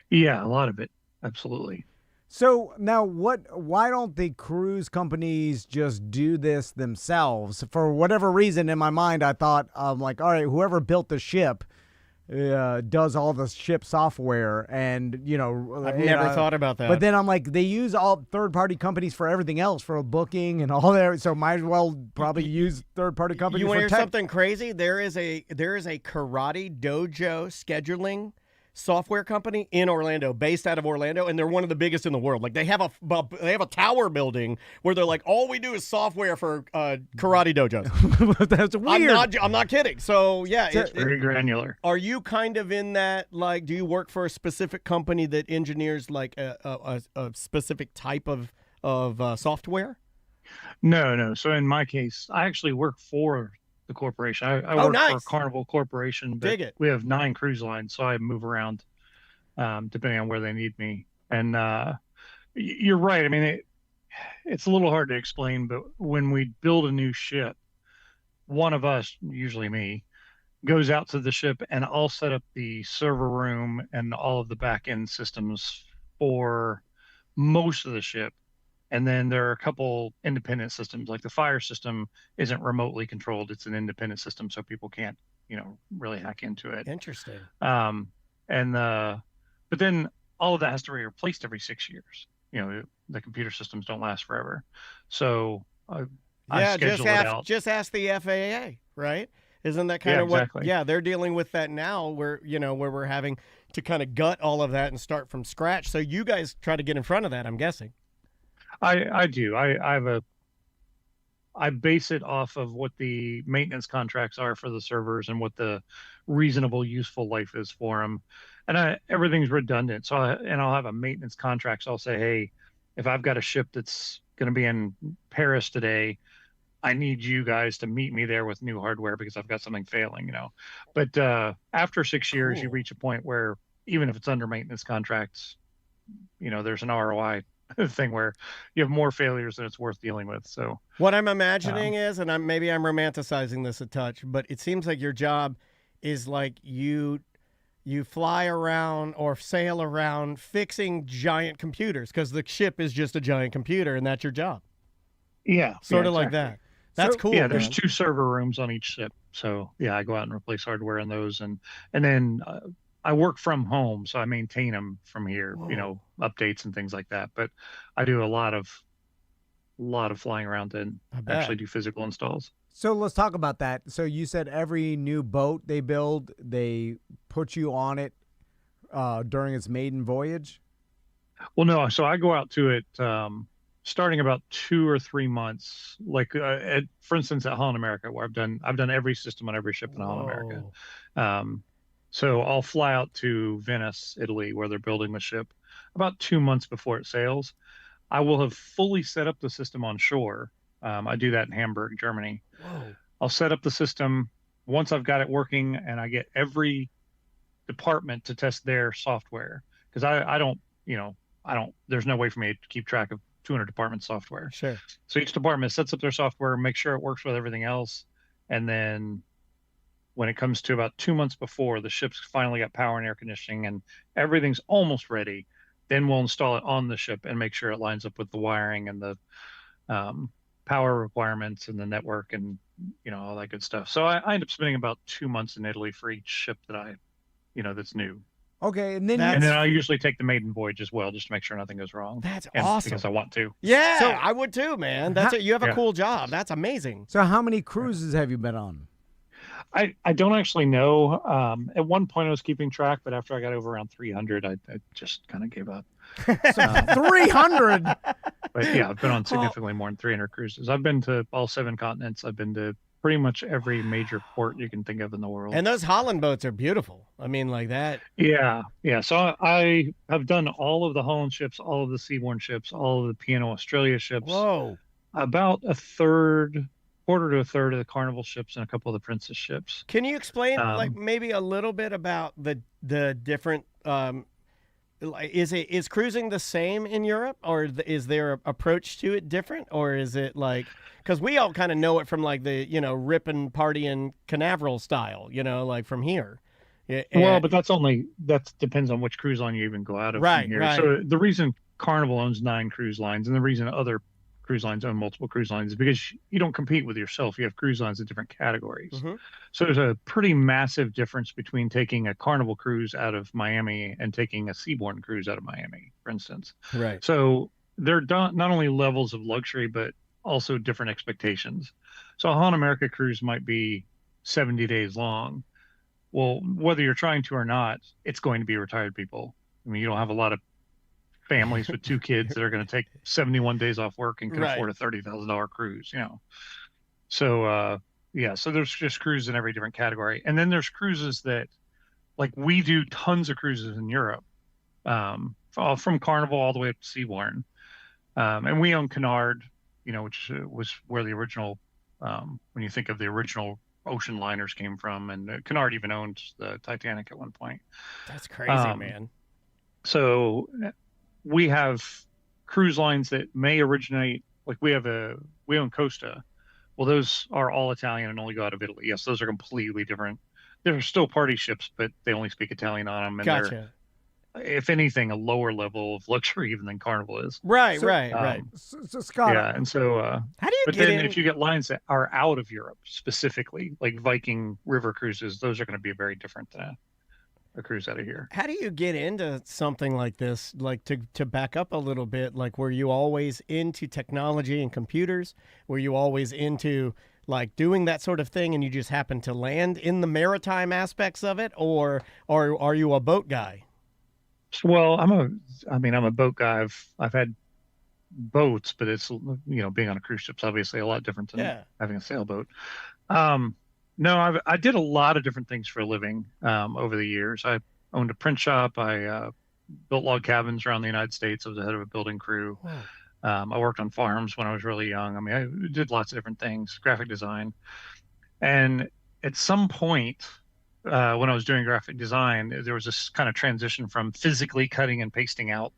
Yeah, a lot of it. Absolutely. So now why don't the cruise companies just do this themselves? For whatever reason, in my mind, I thought, like, all right, whoever built the ship does all the ship software, and, you know. I've never thought about that. But then I'm like, they use all third-party companies for everything else, for booking and all that, so might as well probably use third-party companies You want for to hear something crazy? There is a karate dojo scheduling software company in Orlando, based out of Orlando, and they're one of the biggest in the world. Like they have a tower building where they're like, all we do is software for karate dojos. That's weird. I'm not kidding. So yeah, It's very granular. Are you kind of in that? Like, do you work for a specific company that engineers like a specific type of software? No. So in my case, I actually work for the corporation. I work for Carnival Corporation. But Dig it. We have 9 cruise lines, so I move around depending on where they need me. And you're right. I mean, it's a little hard to explain, but when we build a new ship, one of us, usually me, goes out to the ship and I'll set up the server room and all of the back end systems for most of the ship. And then there are a couple independent systems, like the fire system isn't remotely controlled. It's an independent system, so people can't, really hack into it. Interesting. But then all of that has to be replaced every 6 years. The computer systems don't last forever. So I schedule it out. Just ask the FAA, right? Isn't that kind of exactly. what? Yeah, they're dealing with that now, where we're having to kind of gut all of that and start from scratch. So you guys try to get in front of that, I'm guessing. I do. I base it off of what the maintenance contracts are for the servers and what the reasonable useful life is for them. And everything's redundant. So I'll have a maintenance contract. So I'll say, hey, if I've got a ship that's going to be in Paris today, I need you guys to meet me there with new hardware because I've got something failing, But after 6 years, you reach a point where even if it's under maintenance contracts, there's an ROI thing where you have more failures than it's worth dealing with. So what I'm imagining is, and maybe I'm romanticizing this a touch, but it seems like your job is like you fly around or sail around fixing giant computers because the ship is just a giant computer and that's your job. Yeah. Sort of like that. That's cool. Yeah, there's 2 server rooms on each ship. So yeah, I go out and replace hardware in those, and then I work from home, so I maintain them from here. Whoa. Updates and things like that. But I do a lot of flying around and actually do physical installs. So let's talk about that. So you said every new boat they build, they put you on it during its maiden voyage? Well, no. So I go out to it starting about 2 or 3 months. Like for instance, at Holland America, where I've done every system on every ship in Holland America. So I'll fly out to Venice, Italy, where they're building the ship about 2 months before it sails. I will have fully set up the system on shore. I do that in Hamburg, Germany. Whoa. I'll set up the system once I've got it working, and I get every department to test their software because I don't, there's no way for me to keep track of 200 department software. Sure. So each department sets up their software, make sure it works with everything else. And then when it comes to about 2 months before the ship's finally got power and air conditioning and everything's almost ready, then we'll install it on the ship and make sure it lines up with the wiring and the power requirements and the network and, all that good stuff. So I end up spending about 2 months in Italy for each ship that that's new. Okay, and then I usually take the maiden voyage as well, just to make sure nothing goes wrong. That's awesome. Because I want to. Yeah, so, I would too, man. That's you have a Yeah. cool job. That's amazing. So how many cruises have you been on? I don't actually know. At one point I was keeping track, but after I got over around 300, I just kind of gave up. 300? But yeah, I've been on significantly more than 300 cruises. I've been to all 7 continents. I've been to pretty much every major port you can think of in the world. And those Holland boats are beautiful. I mean, like that. Yeah. So I have done all of the Holland ships, all of the Seabourn ships, all of the P&O Australia ships. Whoa. About quarter to a third of the Carnival ships and a couple of the Princess ships. Can you explain, like, maybe a little bit about the different? Is cruising the same in Europe, or is their approach to it different, or is it like? Because we all kind of know it from like the ripping, partying, Canaveral style, like from here. Well, but that depends on which cruise line you even go out of from here. Right. So the reason Carnival owns 9 cruise lines, and the reason other cruise lines own multiple cruise lines, is because you don't compete with yourself. You have cruise lines in different categories. Mm-hmm. So there's a pretty massive difference between taking a Carnival cruise out of Miami and taking a Seabourn cruise out of Miami, for instance. Right. So they're not only levels of luxury, but also different expectations. So a Holland America cruise might be 70 days long. Well, whether you're trying to or not, it's going to be retired people. I mean, you don't have a lot of families with 2 kids that are going to take 71 days off work and can afford a $30,000 cruise, So, so there's just cruises in every different category. And then there's cruises that, like, we do tons of cruises in Europe, from Carnival all the way up to Seabourn. And we own Cunard, which was where the original, when you think of the original ocean liners came from, and Cunard even owned the Titanic at one point. That's crazy, man. So we have cruise lines that may originate, like we own Costa. Well, those are all Italian and only go out of Italy. Yes, those are completely different. They're still party ships, but they only speak Italian on them. And Gotcha. they're, if anything, a lower level of luxury even than Carnival is. Right. So Scott, Yeah, and so How do you but get then in? if you get lines that are out of Europe specifically, like Viking river cruises, those are going to be very different than a cruise out of here. How do you get into something like this? Like to back up a little bit, like were you always into technology and computers? Were you always into like doing that sort of thing and you just happened to land in the maritime aspects of it, or are you a boat guy? Well, I'm a boat guy. I've had boats, but it's, being on a cruise ship's obviously a lot different than having a sailboat. No, I did a lot of different things for a living over the years. I owned a print shop. I built log cabins around the United States. I was the head of a building crew. Wow. I worked on farms when I was really young. I mean, I did lots of different things, graphic design. And at some point, when I was doing graphic design, there was this kind of transition from physically cutting and pasting out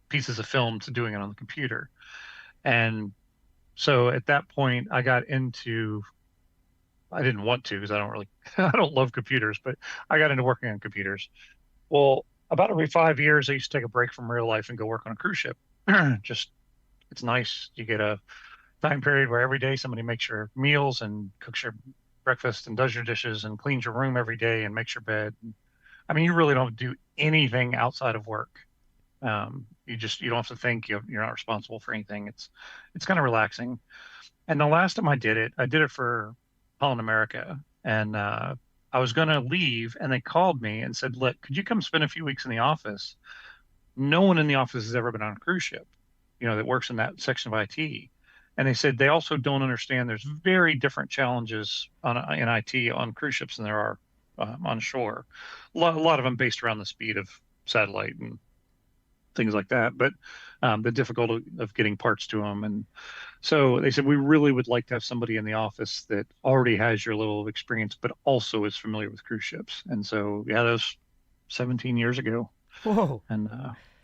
pieces of film to doing it on the computer. And so at that point, I got into, I didn't want to because I don't love computers, but I got into working on computers. Well, about every 5 years, I used to take a break from real life and go work on a cruise ship. It's nice. You get a time period where every day somebody makes your meals and cooks your breakfast and does your dishes and cleans your room every day and makes your bed. I mean, you really don't do anything outside of work. You don't have to think. You're not responsible for anything. It's kind of relaxing. And the last time I did it for Holland America, and I was going to leave, and they called me and said, "Look, could you come spend a few weeks in the office?" No one in the office has ever been on a cruise ship, that works in that section of IT. And they said they also don't understand there's very different challenges in IT on cruise ships than there are on shore. A lot of them based around the speed of satellite and things like that, but the difficulty of getting parts to them. And so they said, we really would like to have somebody in the office that already has your level of experience, but also is familiar with cruise ships. And so, yeah, that was 17 years ago. Whoa. And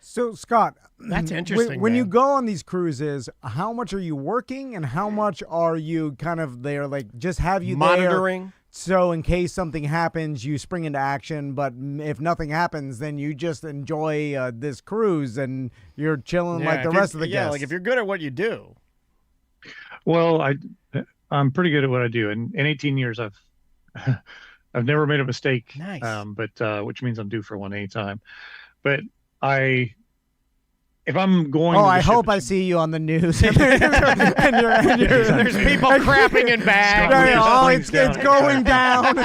So, Scott, that's interesting. When you man. go on these cruises, how much are you working and how much are you kind of there, like just have you monitoring? There so in case something happens, you spring into action, but if nothing happens, then you just enjoy this cruise and you're chilling like the rest of the guests. Yeah, like if you're good at what you do. well, I'm pretty good at what I do. And in 18 years, I've never made a mistake. Nice. But which means I'm due for one anytime. But if I'm going, Oh, to the I ship, hope I see you on the news. and you're, There's people crapping in bags. It's going down.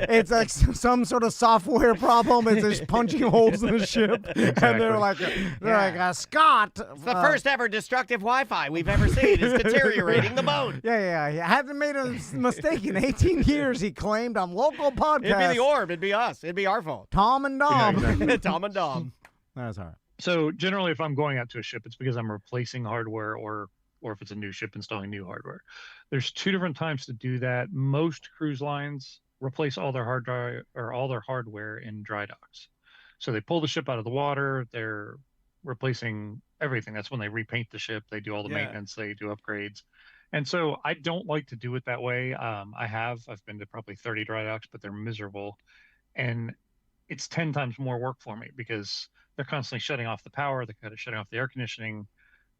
It's like some sort of software problem. It's just punching holes in the ship, and they're like, Scott, It's the first ever destructive Wi-Fi we've ever seen. It's deteriorating the boat. Yeah. He hasn't made a mistake in 18 years. He claimed on local podcast. It'd be the orb. It'd be us. It'd be our fault. Tom and Dom. Yeah, exactly. Tom and Dom. That's all right. So generally, if I'm going out to a ship, it's because I'm replacing hardware or if it's a new ship, installing new hardware. There's two different times to do that. Most cruise lines replace all their hard drive or all their hardware in dry docks. So they pull the ship out of the water. They're replacing everything. That's when they repaint the ship. They do all the maintenance. They do upgrades. And so I don't like to do it that way. I've been to probably 30 dry docks, but they're miserable. And it's 10 times more work for me because they're constantly shutting off the power. They're kind of shutting off the air conditioning.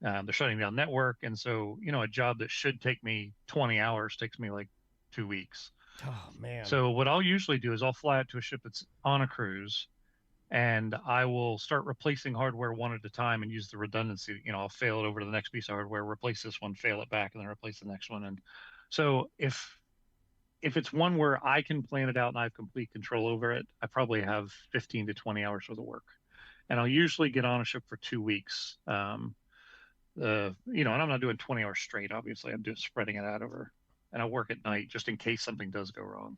They're shutting down network. And so, a job that should take me 20 hours takes me like 2 weeks. Oh, man. So what I'll usually do is I'll fly out to a ship that's on a cruise and I will start replacing hardware one at a time and use the redundancy. I'll fail it over to the next piece of hardware, replace this one, fail it back, and then replace the next one. And so if it's one where I can plan it out and I have complete control over it, I probably have 15 to 20 hours worth of work. And I'll usually get on a ship for 2 weeks. And I'm not doing 20 hours straight, obviously. I'm just spreading it out over, and I work at night just in case something does go wrong.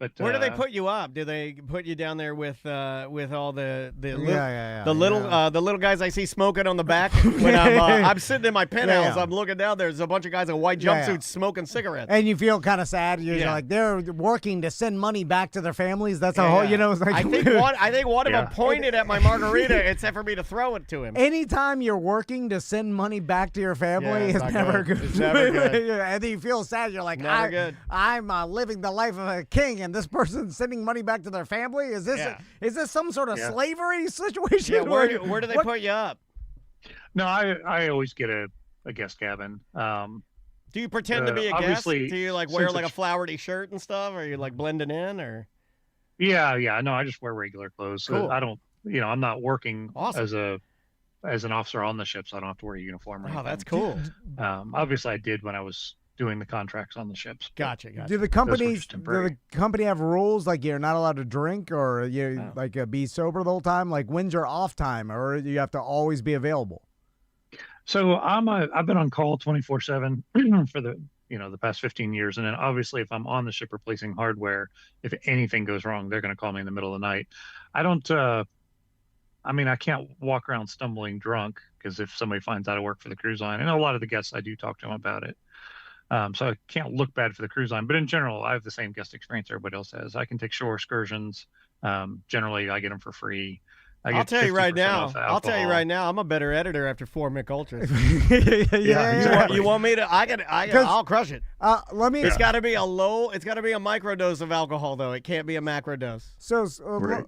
But where do they put you up? Do they put you down there with all the little guys I see smoking on the back when I'm sitting in my penthouse? I'm looking down there. There's a bunch of guys in white jumpsuits smoking cigarettes. And you feel kind of sad. You're like they're working to send money back to their families. That's a whole, it's like, I think one of them pointed at my margarita, except for me to throw it to him. Anytime you're working to send money back to your family is never good. It's never good. And then you feel sad. You're like, I'm living the life of a king, and this person's sending money back to their family. Is this some sort of slavery situation? Yeah, where do they put you up? No, I always get a guest cabin. Do you pretend to be a guest? Do you wear a flowery shirt and stuff? Or are you blending in or? Yeah. No, I just wear regular clothes. Cool. So I don't, I'm not working awesome. as an officer on the ship, so I don't have to wear a uniform or anything. That's cool. Obviously I did when I was doing the contracts on the ships. Gotcha. Do the company have rules like you're not allowed to drink or you be sober the whole time? Like when's your off time, or you have to always be available? So I've been on call 24/7 for the past 15 years, and then obviously if I'm on the ship replacing hardware, if anything goes wrong, they're going to call me in the middle of the night. I don't. I can't walk around stumbling drunk because if somebody finds out I work for the cruise line, and a lot of the guests I do talk to them about it. So I can't look bad for the cruise line, but in general, I have the same guest experience everybody else has. I can take shore excursions. Generally, I get them for free. I'll tell you right now, I'm a better editor after 4 Mick Ultras. You want me to? I'll crush it. It's got to be a microdose of alcohol, though. It can't be a macro dose. So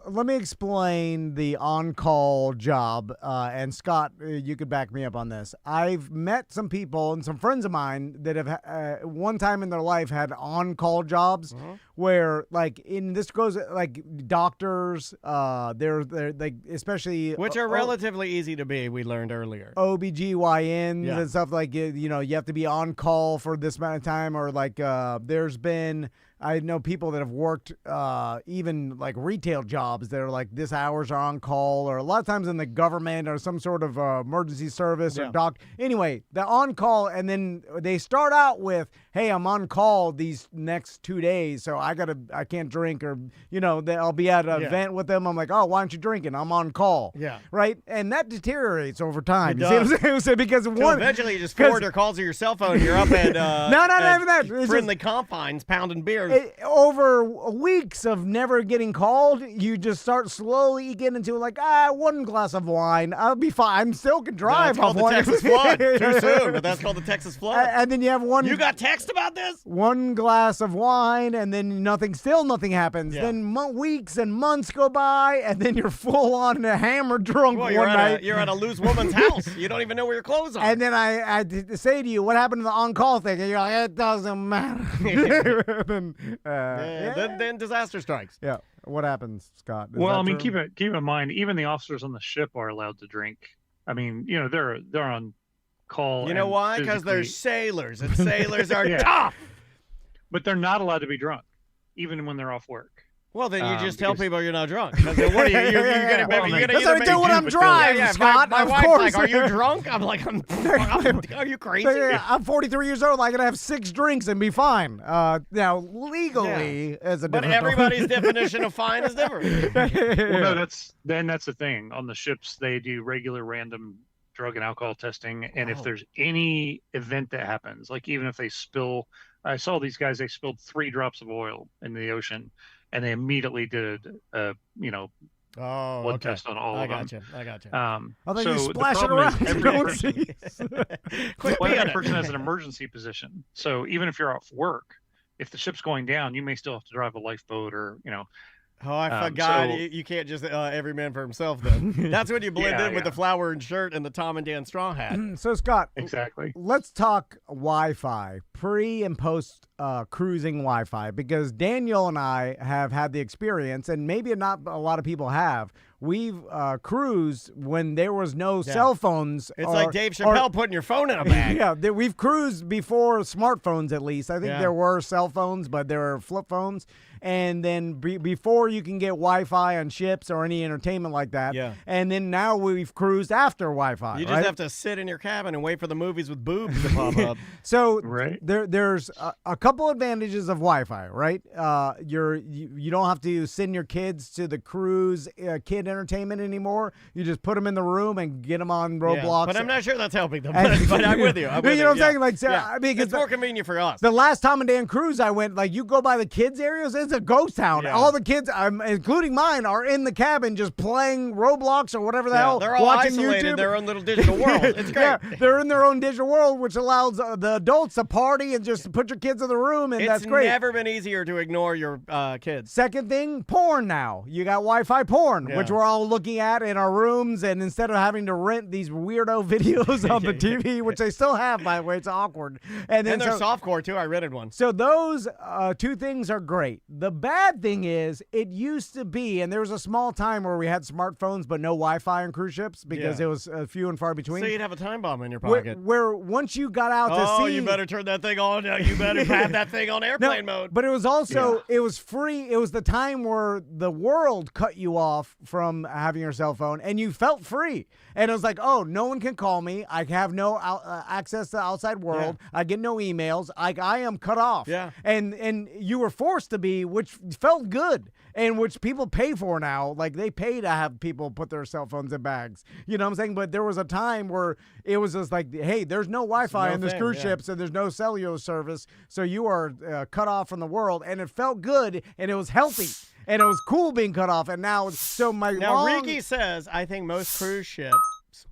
let me explain the on-call job. And Scott, you could back me up on this. I've met some people and some friends of mine that have one time in their life had on-call jobs where, this goes like doctors. They're like especially which are relatively easy to be. We learned earlier. OBGYNs and stuff like you have to be on call for this amount of time, or there's been I know people that have worked even like retail jobs that are like this hours are on call, or a lot of times in the government or some sort of emergency service or doc. Anyway, the on call, and then they start out with, "Hey, I'm on call these next 2 days, so I can't drink," or I'll be at an event with them. I'm like, "Oh, why aren't you drinking? I'm on call." Yeah. Right, and that deteriorates over time. It You see what does. I'm saying? So because Eventually, you just forward your calls to your cell phone. You're up at not even that. It's friendly confines, pounding beers. Over weeks of never getting called, you just start slowly getting into like, 1 glass of wine, I'll be fine. I'm still can drive. That's called the Texas flood. Too soon, but that's called the Texas flood. And then you have one. You got text about this? 1 glass of wine, and then nothing happens. Yeah. Then weeks and months go by, and then you're full on hammer drunk Well, one night. you're at a loose woman's house. You don't even know where your clothes are. And then I say to you, "What happened to the on-call thing?" And you're like, "It doesn't matter." Then disaster strikes. Yeah. What happens, Scott? Is Well, that I mean, true? keep in mind, even the officers on the ship are allowed to drink. I mean, they're on call. You know and why? Because they're physically- sailors, and sailors are Yeah. tough. but they're not allowed to be drunk, even when they're off work. Well, then you just tell because- people you're not drunk. Because then what are you? You're gonna Well, you're gonna That's what I do when I'm driving, Scott. My Of wife's course. like, "Are you drunk?" I'm like, "Are you crazy?" I'm 43 years old. I can have 6 drinks and be fine. Now, legally, as a But different everybody's definition of fine is different. Well, no, that's the thing. On the ships, they do regular random drug and alcohol testing, and if there's any event that happens, like even if they spill, I saw these guys, they spilled 3 drops of oil in the ocean, and they immediately did a Oh, blood test on all I of them. gotcha. I gotcha. I think so you the splash it problem is around. You every don't person- see. Quit Well, being every it. person has an emergency position. So even if you're off work, if the ship's going down, you may still have to drive a lifeboat or, Oh, I forgot. so- You can't just every man for himself, then. That's when you blend Yeah, in with yeah. the flower and shirt and the Tom and Dan straw hat. So, Scott, exactly. let's talk Wi-Fi, pre and post cruising Wi-Fi, because Daniel and I have had the experience, and maybe not a lot of people have. We've cruised when there was no cell phones. It's like Dave Chappelle putting your phone in a bag. Yeah, we've cruised before smartphones, at least. I think there were cell phones, but there were flip phones. And then before you can get Wi-Fi on ships or any entertainment like that. Yeah. And then now we've cruised after Wi-Fi. You just right? have to sit in your cabin and wait for the movies with boobs to pop up. So Right. there's a couple advantages of Wi-Fi, right? You don't have to send your kids to the cruise kid entertainment anymore. You just put them in the room and get them on Roblox. But I'm not sure that's helping them. And- But I'm with you. I'm with you know what I'm yeah. saying? Like, so, Yeah. I mean, 'cause it's more convenient for us. the last Tom and Dan cruise I went, like, you go by the kids areas, it's a ghost town. Yeah. All the kids, including mine, are in the cabin just playing Roblox or whatever the hell. They're all watching isolated YouTube. in their own little digital world. It's great. Yeah, they're in their own digital world, which allows the adults to party and just put your kids in the room, and that's great. It's never been easier to ignore your kids. Second thing, porn now. You got Wi-Fi porn, Yeah. which we're all looking at in our rooms, and instead of having to rent these weirdo videos on the TV, which they still have, by the way, it's awkward. And then And they're softcore, too. I rented one. so those 2 things are great. The bad thing is it used to be, and there was a small time where we had smartphones but no Wi-Fi on cruise ships because Yeah. it was few and far between. So you'd have a time bomb in your where, pocket. where once you got out to Oh, sea, you better turn that thing on. You better have that thing on airplane mode. But it was also it was free. It was the time where the world cut you off from having your cell phone, and you felt free. And it was like, oh, no one can call me. I have no access to the outside world. I get no emails. I am cut off. Yeah. And you were forced to be, which felt good, and which people pay for now. Like they pay to have people put their cell phones in bags. You know what I'm saying? But there was a time where it was just like, hey, there's no Wi-Fi no in this thing, cruise yeah. ship, so there's no cellular service, so you are cut off from the world, and it felt good, and it was healthy, and it was cool being cut off, and now Now, Ricky says, I think most cruise ships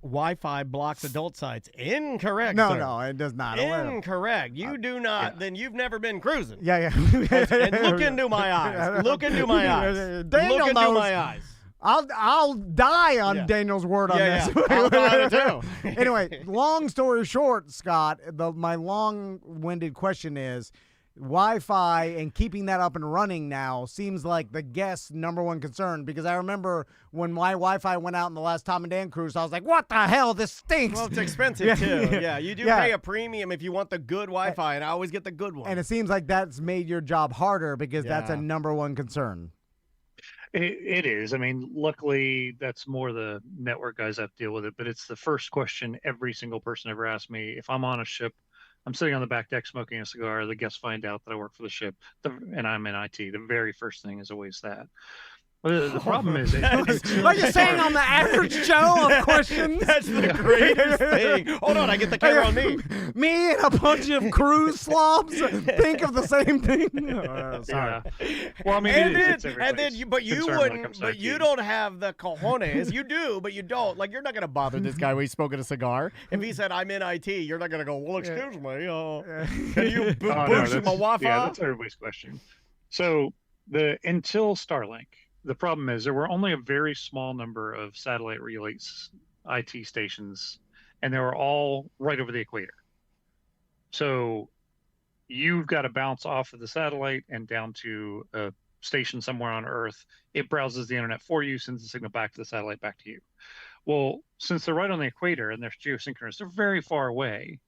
Wi-Fi blocks adult sites. Incorrect, No, sir. no, it does not. Incorrect. You do not. Then you've never been cruising. Yeah. And look into my eyes. Look into my eyes. Daniel Look into knows. my eyes. I'll die on Yeah. Daniel's word on Yeah, this. yeah. I'll die on it too. Anyway, long story short, Scott, my long-winded question is, Wi-Fi and keeping that up and running now seems like the guest's number one concern, because I remember when my Wi-Fi went out in the last Tom and Dan cruise, I was like, what the hell? This stinks. Well, it's expensive, too. Yeah, you do pay a premium if you want the good Wi-Fi, and I always get the good one. And it seems like that's made your job harder because that's a number one concern. It is. I mean, luckily, that's more the network guys have to deal with it, but it's the first question every single person ever asks me. If I'm on a ship, I'm sitting on the back deck smoking a cigar, the guests find out that I work for the ship, and I'm in IT. The very first thing is always that. But the problem is... What you're saying on the average Joe of questions? That's the greatest thing. Hold on, I get the camera on me. Me and a bunch of cruise slobs think of the same thing. Sorry. Yeah. Well, I mean, but you wouldn't, but you don't have the cojones. You do, but you don't. Like, you're not going to bother this guy when he's smoking a cigar. If he said, I'm in IT, you're not going to go, well, excuse me, can you boost my Wi-Fi? Yeah, that's everybody's question. So, until Starlink, the problem is there were only a very small number of satellite relays IT stations, and they were all right over the equator. So you've got to bounce off of the satellite and down to a station somewhere on Earth. It browses the internet for you, sends the signal back to the satellite, back to you. Well, since they're right on the equator and they're geosynchronous, they're very far away,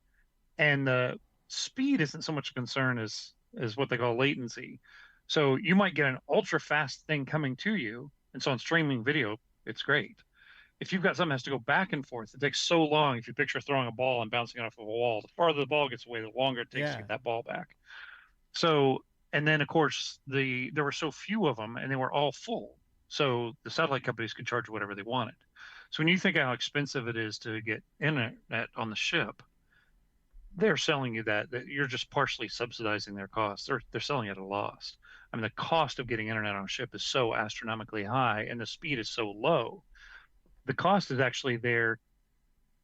and the speed isn't so much a concern as what they call latency. So you might get an ultra fast thing coming to you. And so on streaming video, it's great. If you've got something that has to go back and forth, it takes so long. If you picture throwing a ball and bouncing it off of a wall, the farther the ball gets away, the longer it takes to get that ball back. So, and then of course, there were so few of them and they were all full. So the satellite companies could charge whatever they wanted. So when you think how expensive it is to get internet on the ship, they're selling you that you're just partially subsidizing their costs. They're selling it at a loss. I mean, the cost of getting internet on a ship is so astronomically high and the speed is so low. The cost is actually there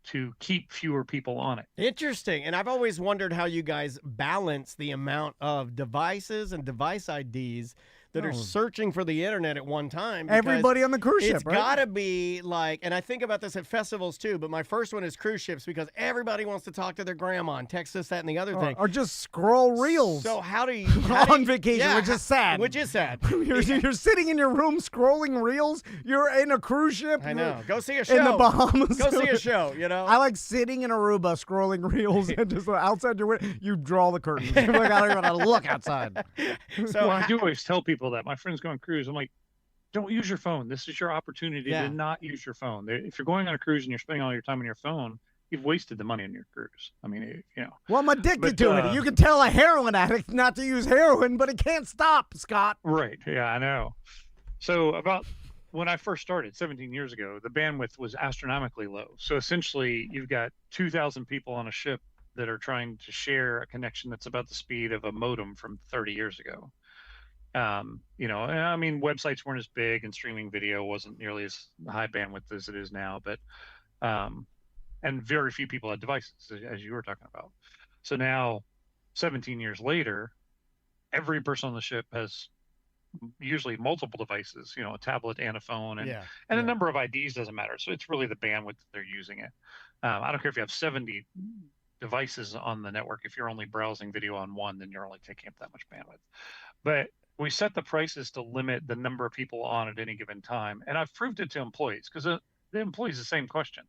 to keep fewer people on it. Interesting. And I've always wondered how you guys balance the amount of devices and device IDs that are searching for the internet at one time. Everybody on the cruise ship, right? It's got to be like, and I think about this at festivals too, but my first one is cruise ships because everybody wants to talk to their grandma and text this, that, and the other thing. Or just scroll reels. So how do you... on vacation, which is sad. Which is sad. You're sitting in your room scrolling reels. You're in a cruise ship. I know. Go see a show. In the Bahamas. Go see a show, you know? I like sitting in Aruba scrolling reels and just outside your window, you draw the curtains. You're like, I don't even want to look outside. So I do always tell people that. My friends go on cruise. I'm like, don't use your phone. This is your opportunity to not use your phone. If you're going on a cruise and you're spending all your time on your phone, you've wasted the money on your cruise. I mean, you know. Well, I'm addicted to it. You can tell a heroin addict not to use heroin, but it can't stop, Scott. Right. Yeah, I know. So about when I first started 17 years ago, the bandwidth was astronomically low. So essentially, you've got 2,000 people on a ship that are trying to share a connection that's about the speed of a modem from 30 years ago. You know, I mean, websites weren't as big and streaming video wasn't nearly as high bandwidth as it is now, but, and very few people had devices, as you were talking about. So now, 17 years later, every person on the ship has usually multiple devices, you know, a tablet and a phone, and a number of IDs doesn't matter. So it's really the bandwidth that they're using it. I don't care if you have 70 devices on the network. If you're only browsing video on one, then you're only taking up that much bandwidth. But we set the prices to limit the number of people on at any given time. And I've proved it to employees because the employees, the same question.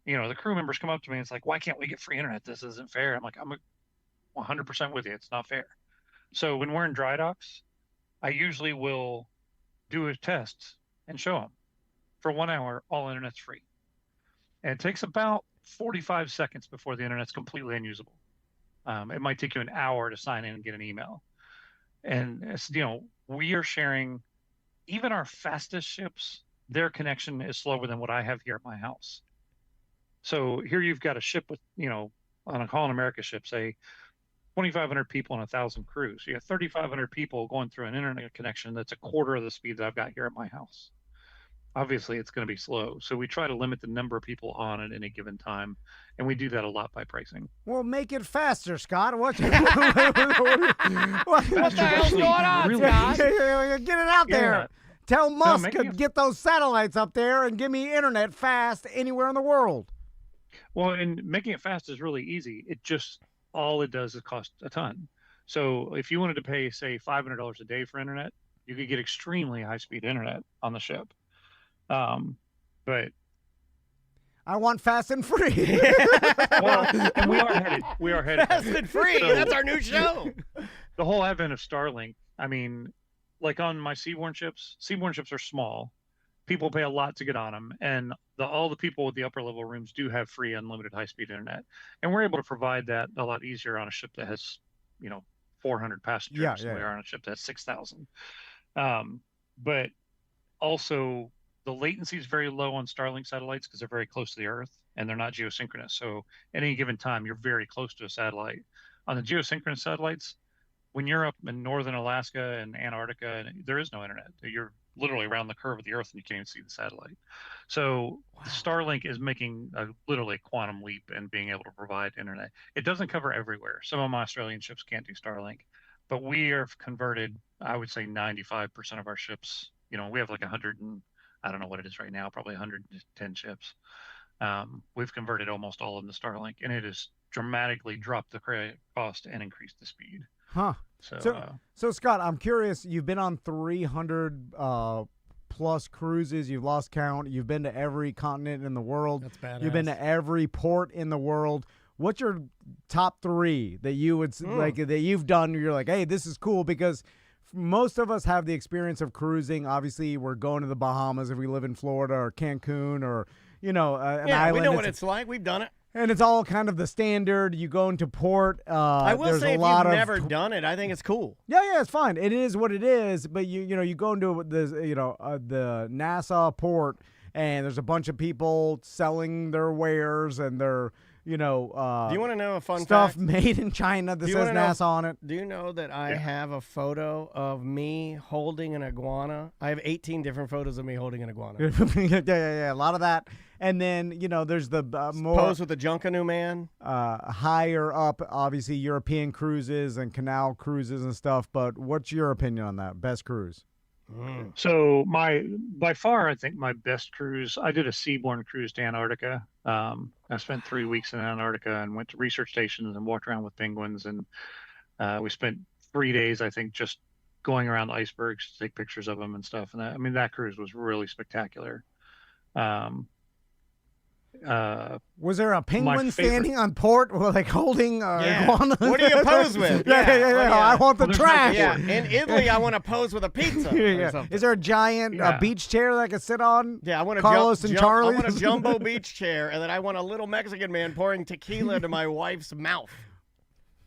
You know, the crew members come up to me and it's like, why can't we get free internet? This isn't fair. I'm like, I'm 100% with you. It's not fair. So when we're in dry docks, I usually will do a test and show them for 1 hour, all internet's free. And it takes about 45 seconds before the internet's completely unusable. It might take you an hour to sign in and get an email. And it's, you know, we are sharing, even our fastest ships, their connection is slower than what I have here at my house. So here you've got a ship with, you know, on a Call America ship, say 2,500 people and 1,000 crews. You have 3,500 people going through an internet connection that's a quarter of the speed that I've got here at my house. Obviously, it's going to be slow. So we try to limit the number of people on at any given time, and we do that a lot by pricing. Well, make it faster, Scott. What the hell's going on, Scott? Get it out there. Tell Musk to get those satellites up there and give me internet fast anywhere in the world. Well, and making it fast is really easy. All it does is cost a ton. So if you wanted to pay, say, $500 a day for internet, you could get extremely high-speed internet on the ship. But I want fast and free. well, and we are headed Fast and free. So- That's our new show. the whole advent of Starlink. I mean, like on my seaborne ships are small. People pay a lot to get on them, and all the people with the upper level rooms do have free unlimited high-speed internet, and we're able to provide that a lot easier on a ship that has 400 passengers than we are on a ship that has 6,000. But also the latency is very low on Starlink satellites because they're very close to the Earth and they're not geosynchronous. So at any given time, you're very close to a satellite. On the geosynchronous satellites, when you're up in northern Alaska and Antarctica, and there is no internet. You're literally around the curve of the Earth and you can't even see the satellite. So Starlink is making literally a quantum leap in being able to provide internet. It doesn't cover everywhere. Some of my Australian ships can't do Starlink, but we have converted, I would say 95% of our ships. We have like 100 and I don't know what it is right now, probably 110 ships. We've converted almost all of them to Starlink, and it has dramatically dropped the cost and increased the speed. Huh. So Scott, I'm curious. You've been on 300 plus cruises. You've lost count. You've been to every continent in the world. That's badass. You've been to every port in the world. What's your top 3 that you would like that you've done? You're like, hey, this is cool, because most of us have the experience of cruising. Obviously, we're going to the Bahamas if we live in Florida or Cancun or an island. We know what it's like. We've done it. And it's all kind of the standard. You go into port. I will say, if you've never done it, I think it's cool. Yeah, it's fine. It is what it is. But you go into the NASA port, and there's a bunch of people selling their wares and their do you want to know a fun stuff fact? made in China that says NASA on it? Do you know that I have a photo of me holding an iguana? I have 18 different photos of me holding an iguana. yeah, a lot of that. And then there's the more pose with the Junkanoo man. Higher up, obviously European cruises and canal cruises and stuff. But what's your opinion on that? Best cruise? So by far, I think my best cruise, I did a seaborne cruise to Antarctica. I spent 3 weeks in Antarctica and went to research stations and walked around with penguins. And we spent 3 days, I think, just going around the icebergs to take pictures of them and stuff. And that cruise was really spectacular. Was there a penguin standing on port, like holding iguana? What do you pose with? Yeah. I want the trash. Yeah, in Italy, I want to pose with a pizza. Is there a giant beach chair that I could sit on? Yeah, I want Carlos and Charlie. I want a jumbo beach chair, and then I want a little Mexican man pouring tequila into my wife's mouth.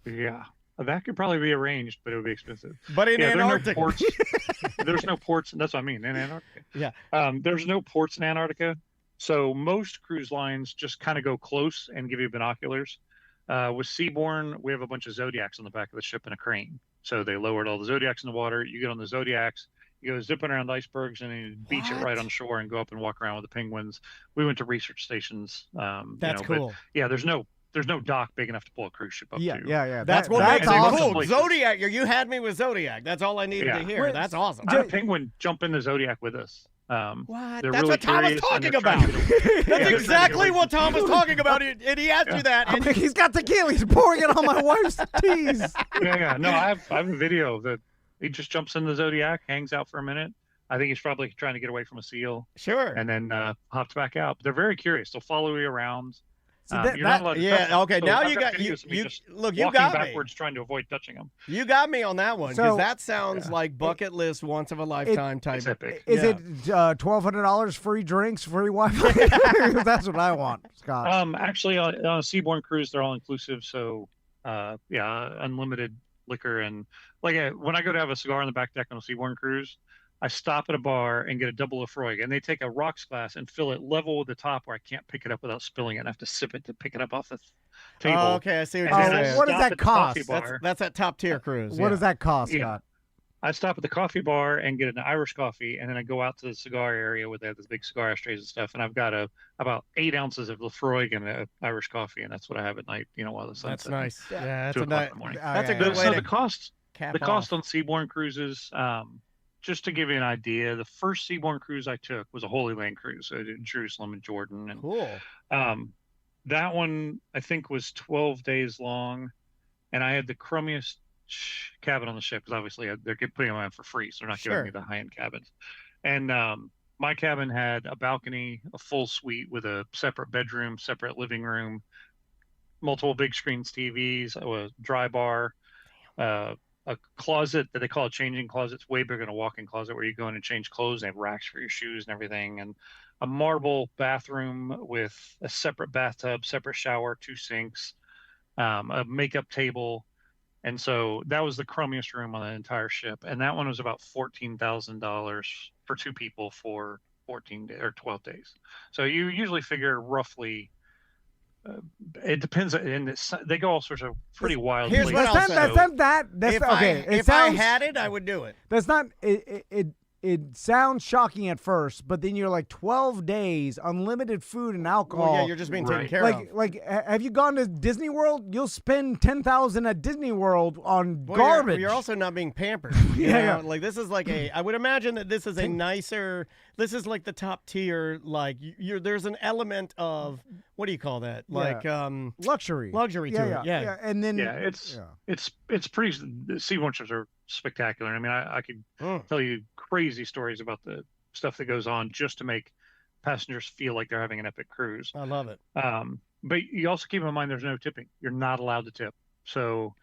Yeah. That could probably be arranged, but it would be expensive. But in Antarctica. There's no ports. That's what I mean, in Antarctica. Yeah. There's no ports in Antarctica. So most cruise lines just kind of go close and give you binoculars. With Seabourn, we have a bunch of Zodiacs on the back of the ship and a crane. So they lowered all the Zodiacs in the water. You get on the Zodiacs, you go zipping around the icebergs, and then you beach it right on shore and go up and walk around with the penguins. We went to research stations. That's cool. But yeah, there's no dock big enough to pull a cruise ship up to. Yeah. That's what makes it awesome. cool. Zodiac, you had me with Zodiac. That's all I needed to hear. That's awesome. I had a penguin jump in the Zodiac with us. What? That's really what Tom was talking about. That's exactly what Tom was talking about, and he asked you that. And he's got tequila. He's pouring it on my wife's tees. Yeah. No, I have a video that he just jumps in the Zodiac, hangs out for a minute. I think he's probably trying to get away from a seal. Sure. And then hops back out. But they're very curious. They'll follow you around. So you're not allowed to touch them. Okay. So now I've you got look. You walking got backwards, me. trying to avoid touching them. You got me on that one because So- that sounds like bucket list, once of a lifetime type. It's epic. Is it $1,200 free drinks, free Wi-Fi? That's what I want, Scott. Actually, on a Seabourn cruise, they're all inclusive. So, unlimited liquor and when I go to have a cigar on the back deck on a Seabourn cruise, I stop at a bar and get a double Lafroig, and they take a rocks glass and fill it level with the top where I can't pick it up without spilling it. And I have to sip it to pick it up off the table. Oh, okay, I see what And you're then I saying. What does stop that at the coffee cost? bar. That's that top tier cruise. What does that cost, Yeah. Scott? I stop at the coffee bar and get an Irish coffee, and then I go out to the cigar area where they have these big cigar ashtrays and stuff, and I've got about 8 ounces of Lafroig and an Irish coffee, and that's what I have at night. While the sun's That's nice. Yeah, that's 2 a o'clock nice. in the morning. That's a yeah. good way So to the cost cap the cost off. on Seabourn cruises, just to give you an idea, the first Seabourn cruise I took was a Holy Land cruise. So I did Jerusalem and Jordan, and Cool. that one I think was 12 days long, and I had the crummiest each cabin on the ship, because obviously they're putting them on for free, so they're not Sure. giving me the high-end cabins. And my cabin had a balcony, a full suite with a separate bedroom, separate living room, multiple big screens TVs, a dry bar, a closet that they call a changing closet. It's way bigger than a walk-in closet where you go in and change clothes. They have racks for your shoes and everything, and a marble bathroom with a separate bathtub, separate shower, 2 sinks, a makeup table. And so that was the crummiest room on the entire ship. And that one was about $14,000 for 2 people for 14 or 12 days. So you usually figure roughly, it depends. And they go all sorts of pretty wild Here's places. what I'll say. That's not that. That's okay. If I had it, I would do it. That's not. It sounds shocking at first, but then you're like 12 days, unlimited food and alcohol. Well, yeah, you're just being taken Right. care of. Like, have you gone to Disney World? You'll spend $10,000 at Disney World on Well, garbage. You're also not being pampered. Yeah. Like this is like I would imagine that this is a nicer. This is like the top tier. Like there's an element of what do you call that? Like luxury. luxury to it. Yeah. And then It's pretty. The sea monsters are spectacular. I mean, I could tell you crazy stories about the stuff that goes on just to make passengers feel like they're having an epic cruise. I love it. But you also keep in mind there's no tipping. You're not allowed to tip. So,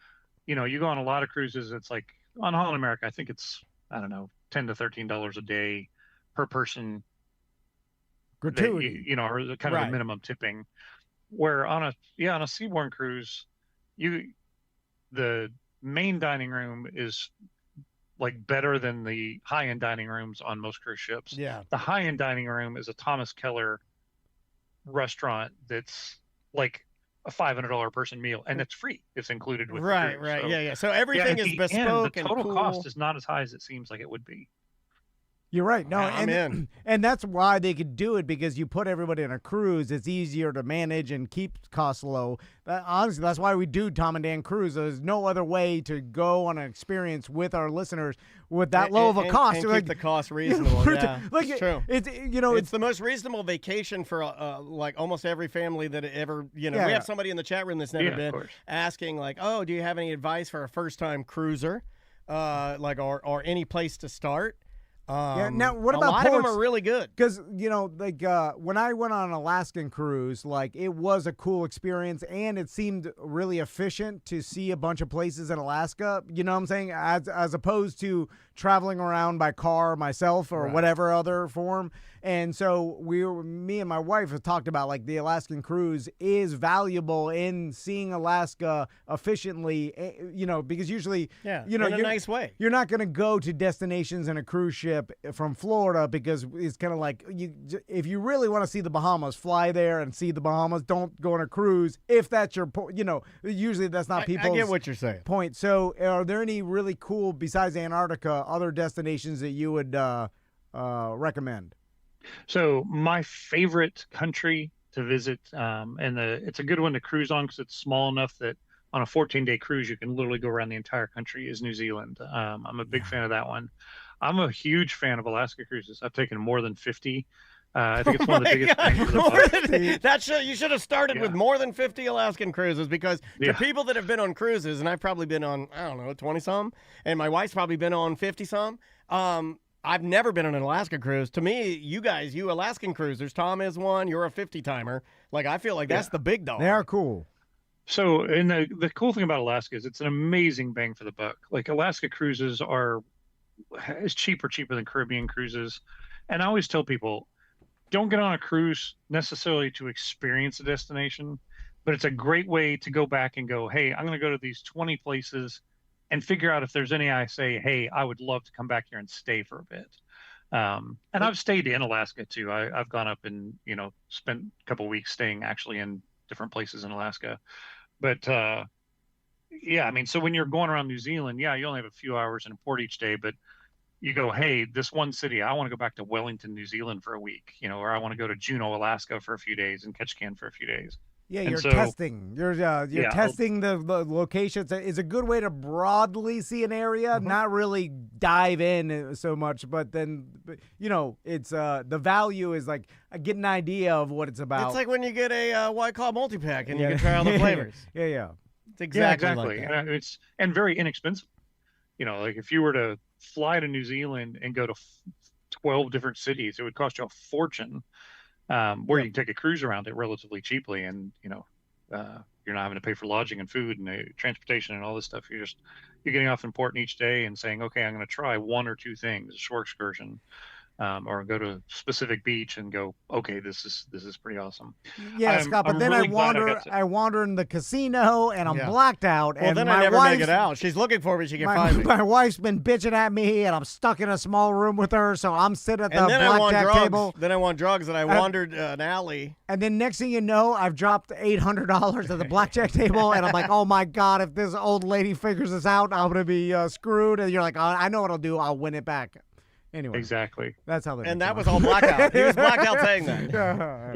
you go on a lot of cruises. It's like on Holland America, I think it's $10 to $13 a day per person. gratuity. Or the kind of the minimum tipping. Where on a seaborne cruise, the main dining room is like better than the high-end dining rooms on most cruise ships. Yeah. The high-end dining room is a Thomas Keller restaurant that's like a $500 person meal, and it's free. It's included with the cruise. Right. So, Yeah. So everything is at the end, bespoke the and total cool. cost is not as high as it seems like it would be. You're right. No, I'm in. And that's why they could do it, because you put everybody on a cruise. It's easier to manage and keep costs low. Honestly, that's why we do Tom and Dan Cruise. There's no other way to go on an experience with our listeners with that low of a cost. And Like, keep the cost reasonable. Yeah, like it's true. It's the most reasonable vacation for like almost every family that ever. We have somebody in the chat room that's never been asking like, oh, do you have any advice for a first-time cruiser, or any place to start? Now, what about a lot of them are really good? Because, when I went on an Alaskan cruise, like, it was a cool experience, and it seemed really efficient to see a bunch of places in Alaska, you know what I'm saying, as opposed to traveling around by car myself or whatever other form. And so me and my wife have talked about, like, the Alaskan cruise is valuable in seeing Alaska efficiently, because usually, in a nice way. You're not going to go to destinations in a cruise ship from Florida, because it's kind of like, if you really want to see the Bahamas, fly there and see the Bahamas. Don't go on a cruise if that's your point. Usually that's not people's I get what you're saying. point. So are there any really cool, besides Antarctica, other destinations that you would recommend? So my favorite country to visit, it's a good one to cruise on because it's small enough that on a 14-day cruise you can literally go around the entire country, is New Zealand. I'm a big fan of that one. I'm a huge fan of Alaska cruises. I've taken more than 50. I think it's one of the biggest things for the buck. You should have started with more than 50 Alaskan cruises, because to people that have been on cruises, and I've probably been on, 20-some, and my wife's probably been on 50-some, I've never been on an Alaska cruise. To me, you Alaskan cruisers, Tom is one, you're a 50-timer. Like, I feel like that's the big dog. They are cool. So, and the cool thing about Alaska is it's an amazing bang for the buck. Like, Alaska cruises is cheaper than Caribbean cruises. And I always tell people, don't get on a cruise necessarily to experience a destination, but it's a great way to go back and go, hey, I'm going to go to these 20 places and figure out if there's any I say, hey, I would love to come back here and stay for a bit. And I've stayed in Alaska too. I've gone up and, spent a couple of weeks staying actually in different places in Alaska. But so when you're going around New Zealand, you only have a few hours in a port each day, but you go, hey, this one city, I want to go back to Wellington, New Zealand for a week, or I want to go to Juneau, Alaska for a few days and Ketchikan for a few days. Yeah, you're testing. You're testing the locations. It's a good way to broadly see an area, not really dive in so much. But then, it's the value is like get an idea of what it's about. It's like when you get a White Claw multi-pack and you can try all the flavors. Yeah. It's exactly, yeah, exactly. like that. And very inexpensive. Like if you were to fly to New Zealand and go to 12 different cities, it would cost you a fortune. Where you can take a cruise around it relatively cheaply, and you're not having to pay for lodging and food and transportation and all this stuff. You're getting off in port each day and saying, okay, I'm going to try one or two things, a shore excursion, or go to a specific beach and go, okay, this is pretty awesome. Yeah, Scott, but then really I wander in the casino and I'm blacked out. Well, and then my I never wife's, make it out. She's looking for me. She can't find me. My wife's been bitching at me, and I'm stuck in a small room with her, so I'm sitting at the And then I want blackjack drugs. table. Then I want drugs, and I wandered an alley. And then next thing you know, I've dropped $800 at the blackjack table, and I'm like, oh my God, if this old lady figures this out, I'm going to be screwed. And you're like, I know what I'll do. I'll win it back. Anyway. Exactly. That's how they And that was all blackout. He was blacked out saying that.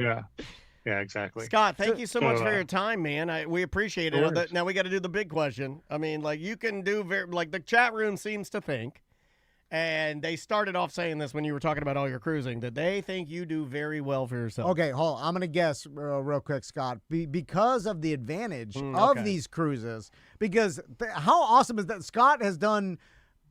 Yeah, exactly. Scott, thank you so much for your time, man. We appreciate it. Now we got to do the big question. I mean, like you can do like the chat room seems to think, and they started off saying this when you were talking about all your cruising, that they think you do very well for yourself. Okay, hold on. I'm going to guess real quick, Scott. Because of the advantage of these cruises, because how awesome is that? Scott has done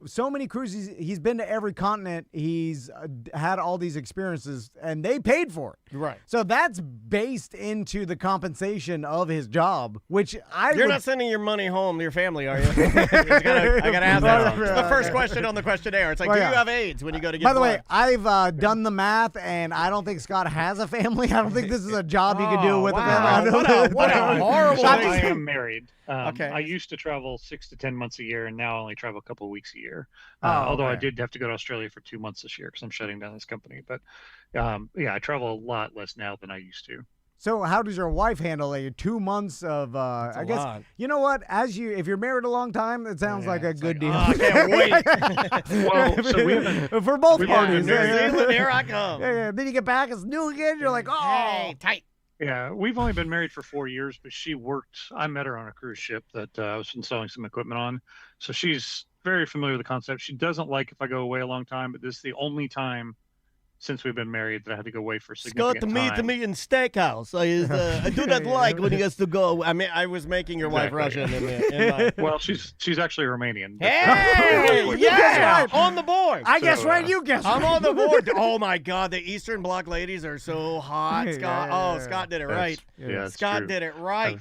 so many cruises. He's been to every continent. He's had all these experiences, and they paid for it. Right. So that's based into the compensation of his job, which You're not sending your money home to your family, are you? I gotta ask that. It's the first question on the questionnaire. It's like, do you have AIDS when you go to get By the way, I've done the math, and I don't think Scott has a family. I don't think this is a job you can do with a family. What a horrible I am married. Okay. I used to travel 6 to 10 months a year, and now I only travel a couple of weeks a year. Oh, although I okay. did have to go to Australia for 2 months this year because I'm shutting down this company. But I travel a lot less now than I used to. So how does your wife handle it? 2 months of, I guess, lot. you know what? If you're married a long time, it sounds like a good deal. I can't wait. Well, so we haven't. For both parties. New Zealand, here I come. Then you get back, it's new again. You're like, oh. Hey, tight. Yeah, we've only been married for 4 years, but I met her on a cruise ship that I was installing some equipment on. So she's very familiar with the concept. She doesn't like if I go away a long time, but this is the only time since we've been married that I had to go away for significant time. Scott, to me in steakhouse. I do not like when he has to go. I mean, I was making your wife Russian. In my... Well, she's actually Romanian. Hey, yeah, right. On the board. I guess right, you guess I'm right. on the board. Oh my God, the Eastern Bloc ladies are so hot. Scott, Scott did it right. Scott did it right.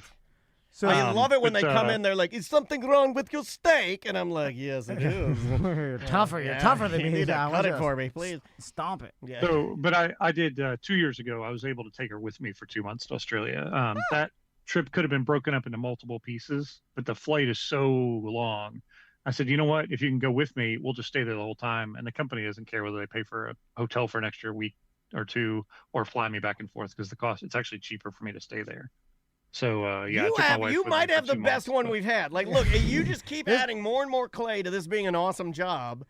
So I love it when they come in. They're like, "Is something wrong with your steak?" And I'm like, "Yes, it is." You're tougher. You're tougher than you me. need to cut it for me, please. Stomp it. Yeah. So, but I did 2 years ago. I was able to take her with me for 2 months to Australia. That trip could have been broken up into multiple pieces, but the flight is so long. I said, you know what? If you can go with me, we'll just stay there the whole time, and the company doesn't care whether they pay for a hotel for an extra week or two or fly me back and forth because the cost. It's actually cheaper for me to stay there. So I took my wife you with might me for have the 2 best months, one but- we've had. Like, look, you just keep adding more and more clay to this being an awesome job.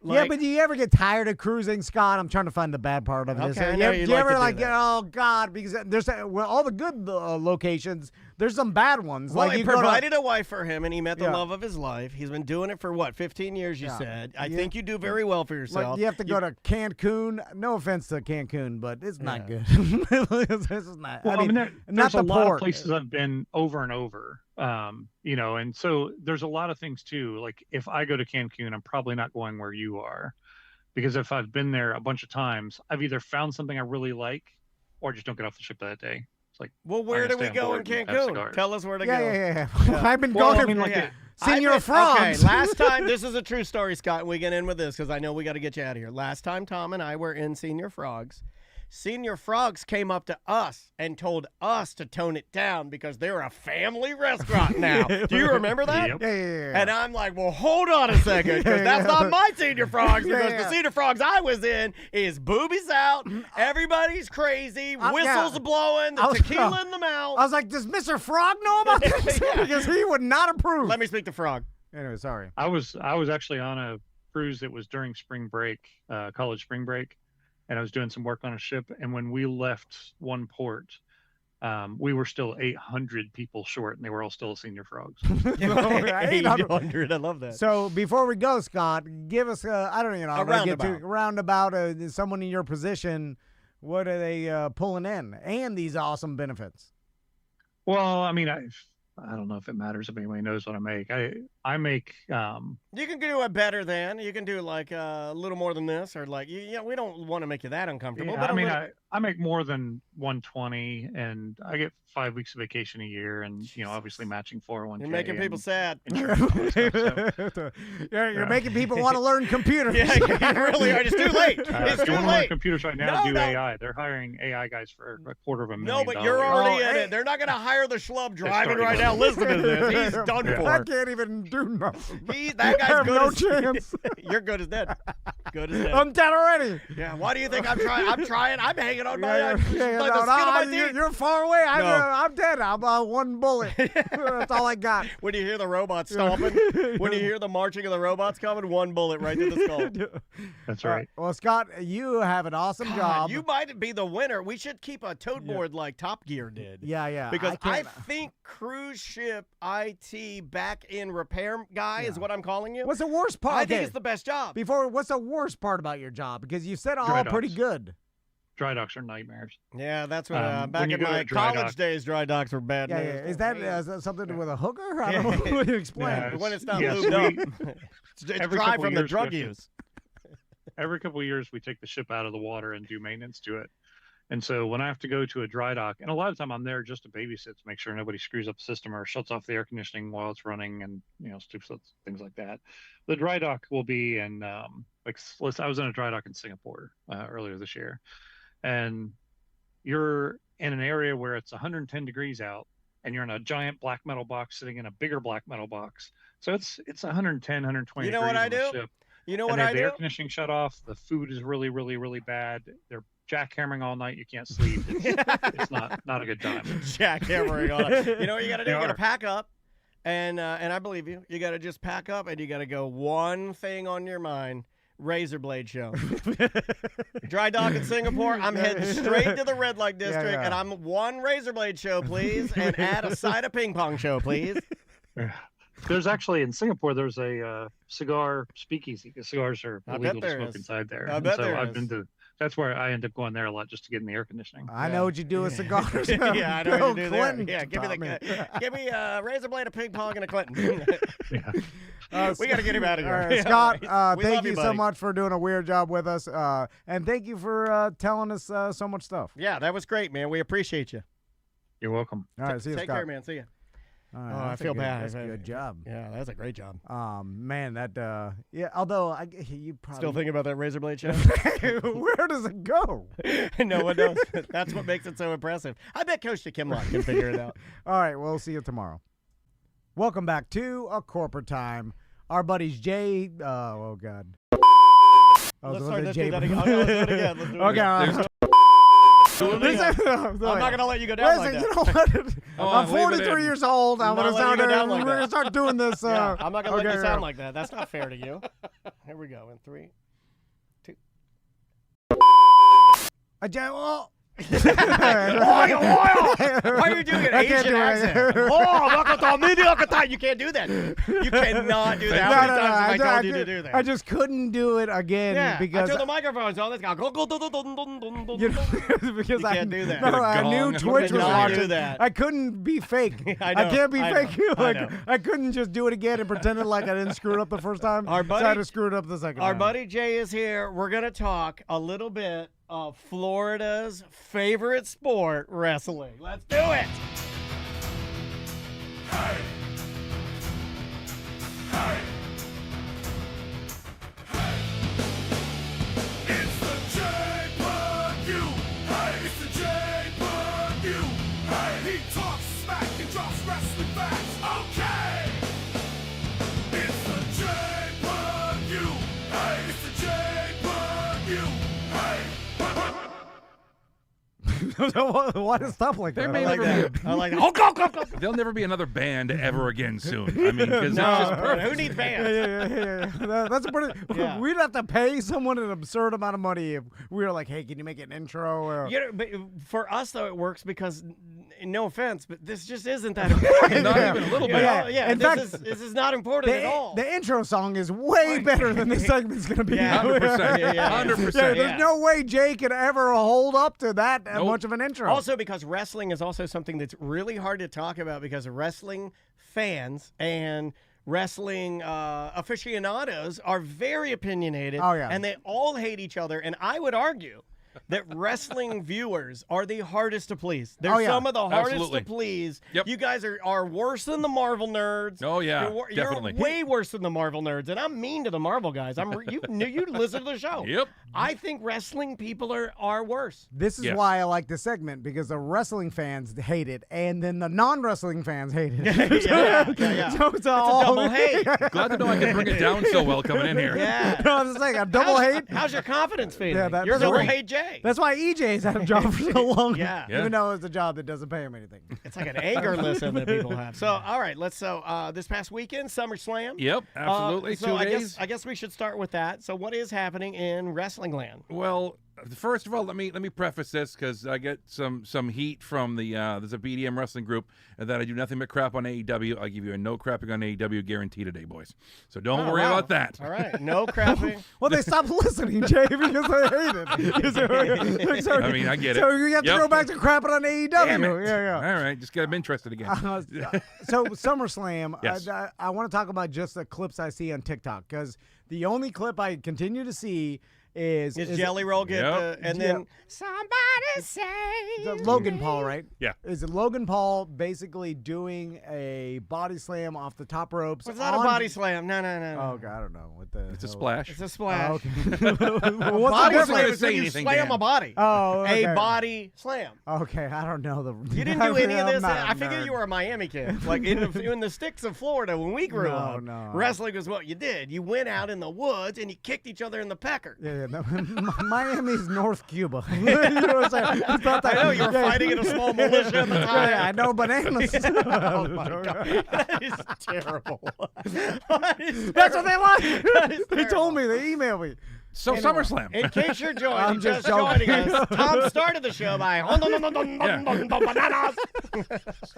Yeah, but do you ever get tired of cruising, Scott? I'm trying to find the bad part of this. Okay, I Do know you you'd like ever to do that. oh God, because there's all the good locations. There's some bad ones. Well, like he you go to- provided a wife for him, and he met the Yeah. love of his life. He's been doing it for, 15 years, you Yeah. said. I think you do very well for yourself. Like you have to go to Cancun. No offense to Cancun, but it's not good. This is not. Well, I mean, there's not the a lot port. of places I've been over and over, and so there's a lot of things too. Like if I go to Cancun, I'm probably not going where you are, because if I've been there a bunch of times, I've either found something I really like, or just don't get off the ship that day. It's like, Well, where do we go in Cancun? Tell us where to go. Yeah. I've been Well, going I mean, there. like Yeah. Senior Okay, frogs. last time, this is a true story, Scott, and we get in with this because I know we got to get you out of here. Last time Tom and I were in Senior Frogs, Senior Frogs came up to us and told us to tone it down because they're a family restaurant now. Do you remember that? Yep. Yeah. And I'm like, well, hold on a second, because that's not my Senior Frogs, because the Senior Frogs I was in is boobies out, everybody's crazy, whistles blowing, the tequila in the mouth. I was like, does Mr. Frog know about this? Because he would not approve. Let me speak to Frog. Anyway, sorry. I was actually on a cruise that was during spring break, college spring break, and I was doing some work on a ship. And when we left one port, we were still 800 people short, and they were all still Senior Frogs. 800. I love that. So before we go, Scott, give us I don't know. A roundabout. Roundabout. Someone in your position. What are they pulling in? And these awesome benefits. Well, I mean, I don't know if it matters if anybody knows what I make. I make You can do it better than. You can do like a little more than this, or like we don't want to make you that uncomfortable. yeah, But I mean I make more than 120, and I get 5 weeks of vacation a year, and obviously matching 401k. You're making people sad. You're making people want to learn computers. Yeah, you really are. It's too late. It's if too you want to learn late. computers right now, No, do no. AI. They're hiring AI guys for $250,000. No, but you're already in hey. it. They're not going to hire the schlub driving starting right now. Listen to this. He's done I for. can't even do nothing. That I guy's have good no as chance. You're good as dead. Good as dead. I'm dead already. Yeah. Why do you think I'm trying? I'm trying. I'm hanging on by Yeah, like the skin of my teeth. you're far away. No. I'm dead. I'm one bullet. That's all I got. When you hear the robots stomping, when you hear the marching of the robots coming, one bullet right to the skull. That's right. Well, Scott, you have an awesome God, job. you might be the winner. We should keep a tote board like Top Gear did. Yeah. Because I can't- think cruise ship IT back-end repair guy is what I'm calling you. What's the worst part? I think Okay, it's the best job. what's the worst part about your job? Because you said all Dry pretty docks. good. Dry docks are nightmares. Yeah, that's what When back you in go to my dry college dock- days, dry docks were bad. Yeah. news. Is that something with a hooker? I don't know what to explain. Yeah, when it's not Yes, lubed up. It's every dry couple from the years we drug have to- use. Every couple of years, we take the ship out of the water and do maintenance to it. And so when I have to go to a dry dock, and a lot of time I'm there just to babysit to make sure nobody screws up the system or shuts off the air conditioning while it's running, and stupid things like that. The dry dock will be in I was in a dry dock in Singapore earlier this year, and you're in an area where it's 110 degrees out, and you're in a giant black metal box sitting in a bigger black metal box. So it's 110, 120 You know degrees what I on the do? ship. You know And what they I have the do? air conditioning shut off. The food is really, really, really bad. They're jackhammering all night. You can't sleep. It's not a good time. Jackhammering on it. You know what you got to do? They You got to are. pack up, and I believe you. You got to just pack up, and you got to go one thing on your mind. Razor blade show. Dry dock in Singapore. I'm heading straight to the red light district, yeah. and I'm one razor blade show, please, and add a side of ping pong show, please. There's actually in Singapore. There's a cigar speakeasy. Cigars are I bet illegal to there smoke is. inside there. I And bet so there I've is. been to. That's where I end up going there a lot just to get in the air conditioning. I know what you do with cigars. Yeah, I know what you do there. Clinton Yeah, give taught me give me a razor blade, a ping pong, and a Clinton. Yeah. We got to get him out of here. All right, Yeah, Scott, we thank love you so buddy. much for doing a weird job with us. And thank you for telling us so much stuff. Yeah, that was great, man. We appreciate you. You're welcome. All right, see you, Take Scott. care, man. See you. All right, Oh, I that's a feel good- bad. That's a good job. Yeah, that's a great job. Man, that although you probably Still thinking about that razor blade show? where does it go? No one knows. That's what makes it so impressive. I bet Coach Kimlock can figure it out. All right, we'll see you tomorrow. Welcome back to A Corporate Time. Our buddies Jay. Oh God. Let's start that again. Okay, let's do it again. Let's do it Okay. again. I'm not going to let you go down like Listen, that. you know what? I'm leave it 43 in. years old. I'm I'm gonna not letting start. you go down like We're that. gonna start doing this. Yeah, I'm not going to let you okay, sound like that. That's not fair to you. Here we go. In 3, 2. Why are you doing an I can't Asian do it. accent? You can't do that. You cannot do that. How many times have I told you to do that? I just couldn't do it again yeah, because I turn the microphones on. Let's go. you know, because You I can't do that. No, Get a I knew gong. Twitch You was cannot do watching. that. I couldn't be fake. I know, can't be I fake. know, I Like know. I couldn't just do it again and pretend it like I didn't screw it up the first time. Our so I had buddy- to screw it up the second Our time. buddy Jay is here. We're going to talk a little bit of Florida's favorite sport, wrestling. Let's do it. It's the J-Bug-U. Hey, it's the J-Bug-U. Hey, he talks smack and drops wrestling facts. Okay. It's the J-Bug-U. Hey, it's the J-Bug-U. Hey. Why did it stop like that? There may I like never that. I like that. Oh, go. There'll never be another band ever again soon. I mean, because No, who needs bands? Yeah. That's a pretty. Yeah. We'd have to pay someone an absurd amount of money if we were like, "Hey, can you make an intro?" Or, You know, but for us though, it works because no offense, but this just isn't that important. Not even a little bit. In fact, this is not important at all. The intro song is way better than this segment's going to be. Yeah. 100%. 100%. There's no way Jay could ever hold up to that much of an intro. Also, because wrestling is also something that's really hard to talk about because wrestling fans and wrestling aficionados are very opinionated. Oh, yeah. And they all hate each other. And I would argue that wrestling viewers are the hardest to please. They're some of the hardest Absolutely. to please. Yep. You guys are worse than the Marvel nerds. Oh, yeah, You're definitely. way worse than the Marvel nerds, and I'm mean to the Marvel guys. You listen to the show. Yep. I think wrestling people are worse. This is Yes. why I like this segment, because the wrestling fans hate it, and then the non-wrestling fans hate it. Yeah. So it's It's a double hate. Glad to know I can bring it down so well coming in here. Yeah. No, I was saying a double hate. How's your confidence feeling? Yeah, that's You're double great. hate Jay. That's why EJ's had a job for so long. Yeah. Even though it's a job that doesn't pay him anything. It's like an anger listen that people have. So, all right, this past weekend, SummerSlam. Yep, absolutely. So 2 I days. guess we should start with that. So what is happening in wrestling land? Well, first of all, let me preface this because I get some heat from the there's a BDM wrestling group that I do nothing but crap on AEW. I give you a no crapping on AEW guarantee today, boys. So don't worry wow. about that. All right, no crapping. Well, they stopped listening, Jay, because they hate it. So, I mean, I get it. So you have to Yep. go back to crapping on AEW. Damn it. Yeah. All right, just got them interested again. So SummerSlam, Yes. I want to talk about just the clips I see on TikTok, because the only clip I continue to see is Jelly Roll get Yep. and then somebody say Logan Paul, right? Yeah. Is it Logan Paul basically doing a body slam off the top ropes? It's not a body slam. No. Oh God, I don't know what the. It's a hell- splash. It's a splash. Oh, okay. Body What's the wasn't slam gonna is say when you anything, slam Dan. a body. Oh, okay. A body slam. Okay, I don't know the. You didn't do any of I'm this. not a I figured nerd. you were a Miami kid. Like in the sticks of Florida when we grew up, No. wrestling was what you did. You went out in the woods and you kicked each other in the pecker. Yeah. No, Miami's North Cuba. You know what I'm saying? It's not that- I know you were yeah. fighting in a small militia at the time. Yeah, I know bananas. Oh my God, that is terrible. That's what they like. They told me. They emailed me. So Anyway. SummerSlam. In case you're I'm just just joking. joining us, Tom started the show by bananas.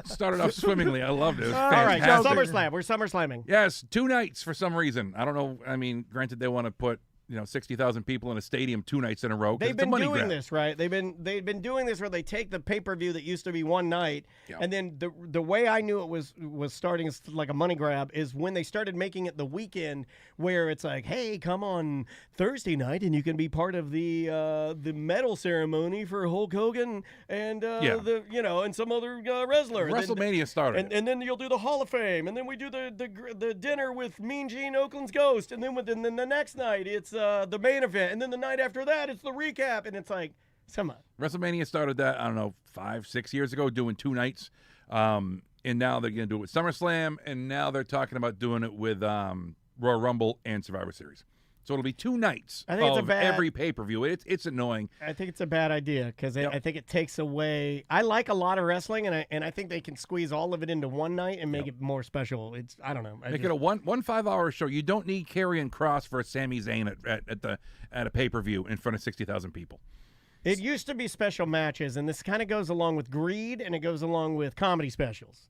Started off swimmingly. I loved it. It was All right, so fantastic. SummerSlam. We're SummerSlamming. Yes, 2 nights for some reason. I don't know. I mean, granted, they want to put 60,000 people in a stadium 2 nights in a row. 'cause They've it's a been money doing grab. this, right? They've been doing this where they take the pay-per-view that used to be one night, Yeah. and then the way I knew it was starting as like a money grab is when they started making it the weekend, where it's like, hey, come on Thursday night and you can be part of the medal ceremony for Hulk Hogan and and some other wrestler. And then- WrestleMania started. And then you'll do the Hall of Fame, and then we do the dinner with Mean Gene Oakland's Ghost, and then then the next night it's the main event, and then the night after that it's the recap, and it's like, come on. WrestleMania started that, I don't know, 5-6 years ago, doing 2 nights. And now they're going to do it with SummerSlam, and now they're talking about doing it with Royal Rumble and Survivor Series. So it'll be 2 nights I think it's a of bad- every pay-per-view. It's annoying. I think it's a bad idea because Yep. I think it takes away. I like a lot of wrestling, and I think they can squeeze all of it into one night and make it more special. I don't know. Make it a one 5-hour show. You don't need Karrion Kross for Sami Zayn at a pay-per-view in front of 60,000 people. It used to be special matches, and this kind of goes along with greed, and it goes along with comedy specials.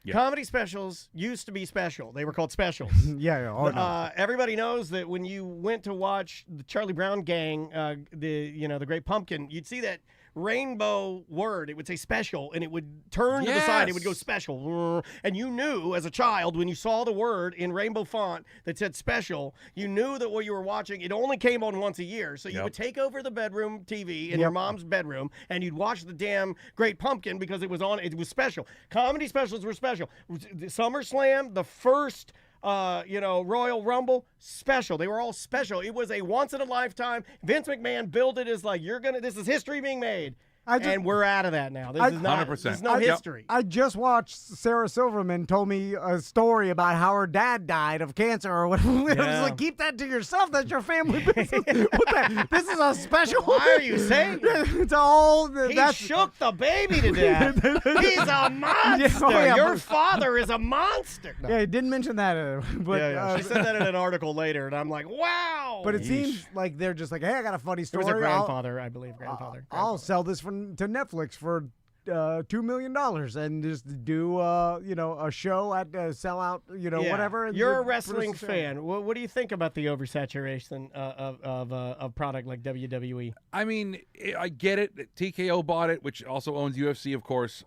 Yeah. Comedy specials used to be special. They were called specials. Yeah. Oh, no. Everybody knows that when you went to watch the Charlie Brown Gang, the Great Pumpkin, you'd see that rainbow word. It would say special, and it would turn to the side. It would go special, and you knew as a child when you saw the word in rainbow font that said special, you knew that what you were watching. It only came on once a year, so you would take over the bedroom TV in your mom's bedroom, and you'd watch the damn Great Pumpkin because it was on. It was special. Comedy specials were special. SummerSlam, the first. Royal Rumble, special. They were all special. It was a once in a lifetime. Vince McMahon built it as like, this is history being made. And we're out of that now. This is not. 100%. There's no history. I just watched Sarah Silverman told me a story about how her dad died of cancer or whatever. I was like, keep that to yourself. That's your family business. This is a special. Why are you saying that? It's all. He shook the baby to death. He's a monster. Your father is a monster. No. Yeah, he didn't mention that. But she said that in an article later, and I'm like, wow. But it seems like they're just like, hey, I got a funny It story. was a grandfather, I believe. Grandfather. I'll sell this to Netflix for $2 million and just do a show at sellout, whatever. and You're a do- wrestling produce a show. fan. What do you think about the oversaturation of product like WWE? I mean, I get it. TKO bought it, which also owns UFC, of course.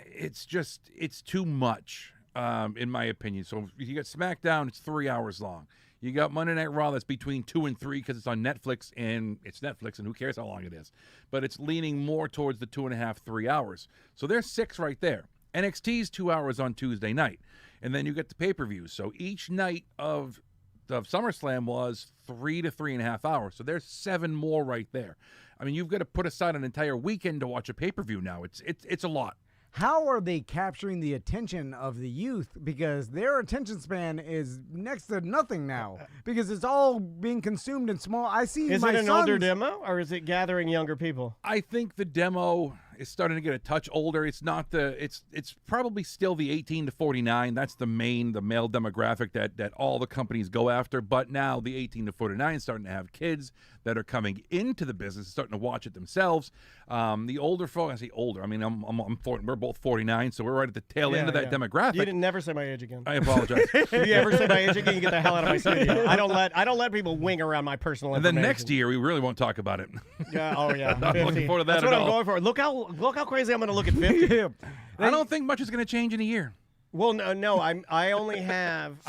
It's too much, in my opinion. So if you got SmackDown, it's 3 hours long. You got Monday Night Raw that's between 2 and 3 because it's on Netflix, and it's Netflix, and who cares how long it is. But it's leaning more towards the 2.5, 3 hours. So there's 6 right there. NXT's 2 hours on Tuesday night. And then you get the pay-per-views. So each night of SummerSlam was 3 to 3.5 hours. So there's 7 more right there. I mean, you've got to put aside an entire weekend to watch a pay-per-view now. It's a lot. How are they capturing the attention of the youth? Because their attention span is next to nothing now. Because it's all being consumed in small. I see. Is my it an older sons- demo, or is it gathering younger people? I think the demo is starting to get a touch older. It's not it's probably still the 18 to 49. That's the male demographic that all the companies go after. But now the 18 to 49 is starting to have kids that are coming into the business, starting to watch it themselves. The older folk, I say older. I mean, we're both 49, so we're right at the tail end of that demographic. You didn't never say my age again. I apologize. If you ever say my age again, you get the hell out of my studio. I don't let people wing around my personal And then information. next year, we really won't talk about it. Yeah, oh yeah. Not looking 50. forward to that That's at what I'm all. going for. Look how crazy I'm going to look at 50. I don't think much is going to change in a year. Well, no. I'm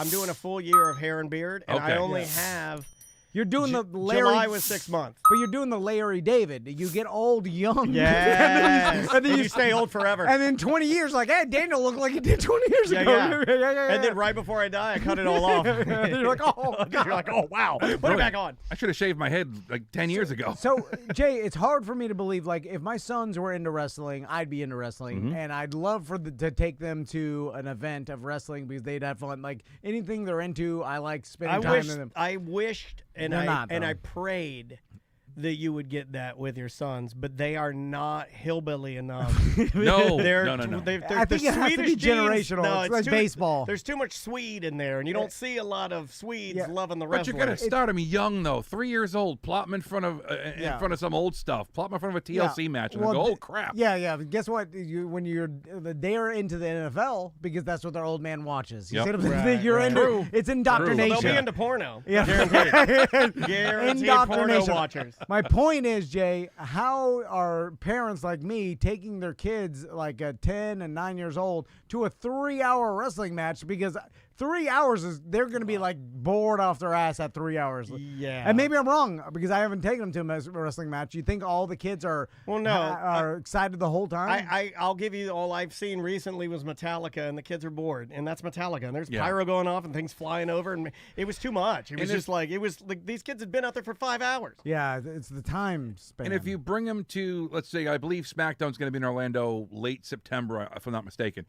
doing a full year of hair and beard, and I Okay. only have. You're doing the Larry. July was 6 months. But you're doing the Larry David. You get old young. Yes. and then you stay old forever. And then 20 years, like, hey, Daniel looked like he did 20 years ago. Yeah. And then right before I die, I cut it all off. You're like, oh, God. You're like, oh, wow. Put it back on. I should have shaved my head like 10 years ago. So, Jay, it's hard for me to believe, like, if my sons were into wrestling, I'd be into wrestling. Mm-hmm. And I'd love to take them to an event of wrestling because they'd have fun. Like, anything they're into, I like spending time with them. I wished, and They're not, though. I prayed that you would get that with your sons, but they are not hillbilly enough. No. They're, No. I think it has to be generational. No, It's like baseball. There's too much Swede in there, and you don't see a lot of Swedes Yeah. loving the But wrestling. you got to start them young, though. 3 years old. Plop them in front of some old stuff. Plop them in front of a TLC match, and Well, they'll go, oh, crap. Yeah. Guess what? They're into the NFL because that's what their old man watches. You Yep. see what I'm Right, saying? You're right. into True. it's Well, indoctrination. they'll be into porno. Yeah. Guaranteed. Guaranteed porno Indoctrination. watchers. My point is, Jay, how are parents like me taking their kids, like 10 and 9 years old, to a 3-hour wrestling match? Because 3 hours they're going to be like bored off their ass at 3 hours. Yeah. And maybe I'm wrong because I haven't taken them to a wrestling match. You think all the kids are are excited the whole time? I'll give you all I've seen recently was Metallica, and the kids are bored, and that's Metallica, and there's Yeah. pyro going off and things flying over, and it was too much. It was these kids had been out there for 5 hours. Yeah, it's the time span. And if you bring them to, let's say, I believe SmackDown's going to be in Orlando late September, if I'm not mistaken.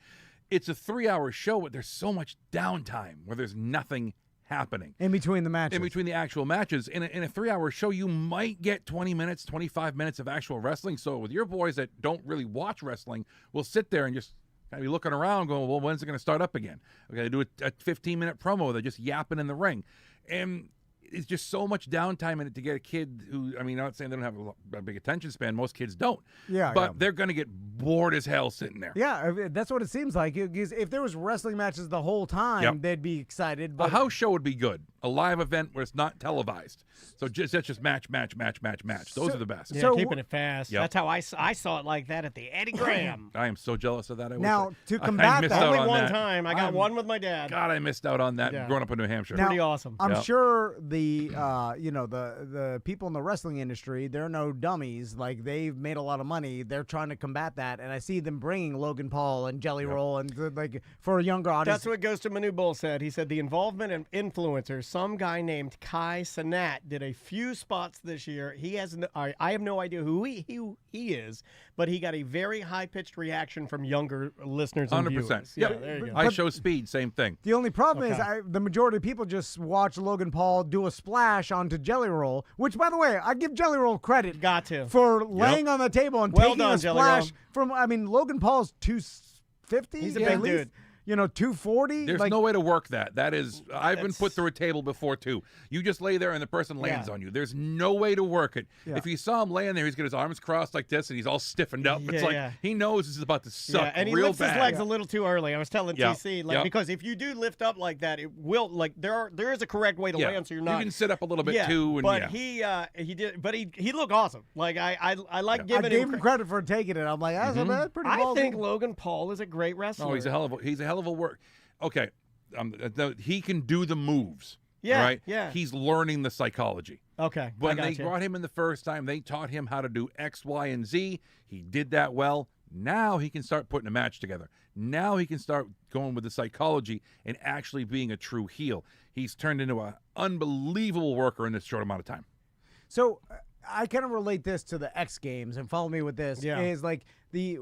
It's a 3-hour show, but there's so much downtime where there's nothing happening. in between the matches. In between the actual matches. In a 3-hour show, you might get 20 minutes, 25 minutes of actual wrestling. So with your boys that don't really watch wrestling, will sit there and just kind of be looking around going, well, when's it going to start up again? Okay, do a 15-minute promo. They're just yapping in the ring. And it's just so much downtime in it to get a kid who, I mean, I'm not saying they don't have a big attention span. Most kids don't. Yeah, But yeah. they're going to get bored as hell sitting there. Yeah, that's what it seems like. If there was wrestling matches the whole time, Yep. they'd be excited. A But house show would be good. A live event where it's not televised. So that's just match. Those are the best. Yeah, So- keeping it fast. Yep. That's how I saw it like that at the Eddie Graham. I am so jealous of that. Now, to I combat missed that- out Only on one that. time. I got one with my dad. God, I missed out on that Yeah. growing up in New Hampshire. Now, Pretty awesome. I'm Yep. sure the the people in the wrestling industry, they're no dummies. Like, they've made a lot of money. They're trying to combat that, and I see them bringing Logan Paul and Jelly Roll and like for a younger audience. That's what Ghost of Manu Bull said. He said the involvement of influencers. Some guy named Kai Sanat did a few spots this year. He has I have no idea who he is, but he got a very high pitched reaction from younger listeners and 100%. viewers. Yeah, Yeah, there you go. I show speed, same thing. The only problem is Okay. the majority of people just watch Logan Paul do a splash onto Jelly Roll, which, by the way, I give Jelly Roll credit Got to. for laying on the table and Well taking done, a Jelly splash Roll. from. I mean, Logan Paul's 250. He's a at big least. dude. 240. There's no way to work that. That is, I've been put through a table before too. You just lay there and the person lands on you. There's no way to work it. Yeah. If you saw him laying there, he's got his arms crossed like this and he's all stiffened up. It's like he knows this is about to suck and he real lifts bad. his legs a little too early. I was telling TC, because if you do lift up like that, it will there is a correct way to land, so you're not. You can sit up a little bit too. And but he did, but he looked awesome. Like I like giving I gave him credit for taking it. I'm like, that's pretty ballsy. I think Logan Paul is a great wrestler. Oh, he's a hell of a work. Okay, he can do the moves. Yeah, right? yeah. He's learning the psychology. Okay, When they brought him in the first time, they taught him how to do X, Y, and Z. He did that well. Now he can start putting a match together. Now he can start going with the psychology and actually being a true heel. He's turned into an unbelievable worker in this short amount of time. So I kind of relate this to the X Games, and follow me with this. Yeah. Is like the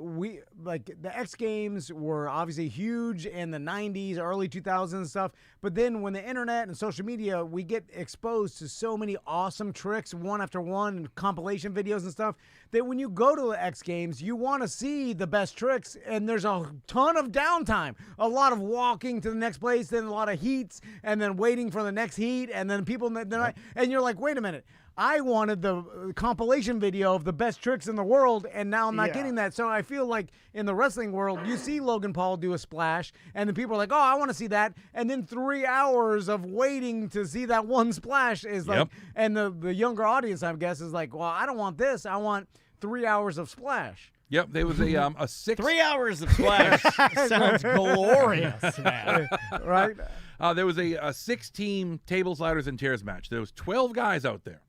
X Games were obviously huge in the 90s, early 2000s and stuff. But then when the internet and social media, we get exposed to so many awesome tricks, one after one, and compilation videos and stuff, that when you go to the X Games, you want to see the best tricks, and there's a ton of downtime. A lot of walking to the next place, then a lot of heats, and then waiting for the next heat, and then people, and you're like, wait a minute. I wanted the compilation video of the best tricks in the world, and now I'm not getting that. So I feel like in the wrestling world, you see Logan Paul do a splash, and then people are like, oh, I want to see that. And then 3 hours of waiting to see that one splash is like, and the younger audience, I guess, is like, well, I don't want this. I want 3 hours of splash. Yep, there was a 6. 3 hours of splash sounds glorious, man. Right? There was a 6-team tables, ladders, and chairs match. There was 12 guys out there,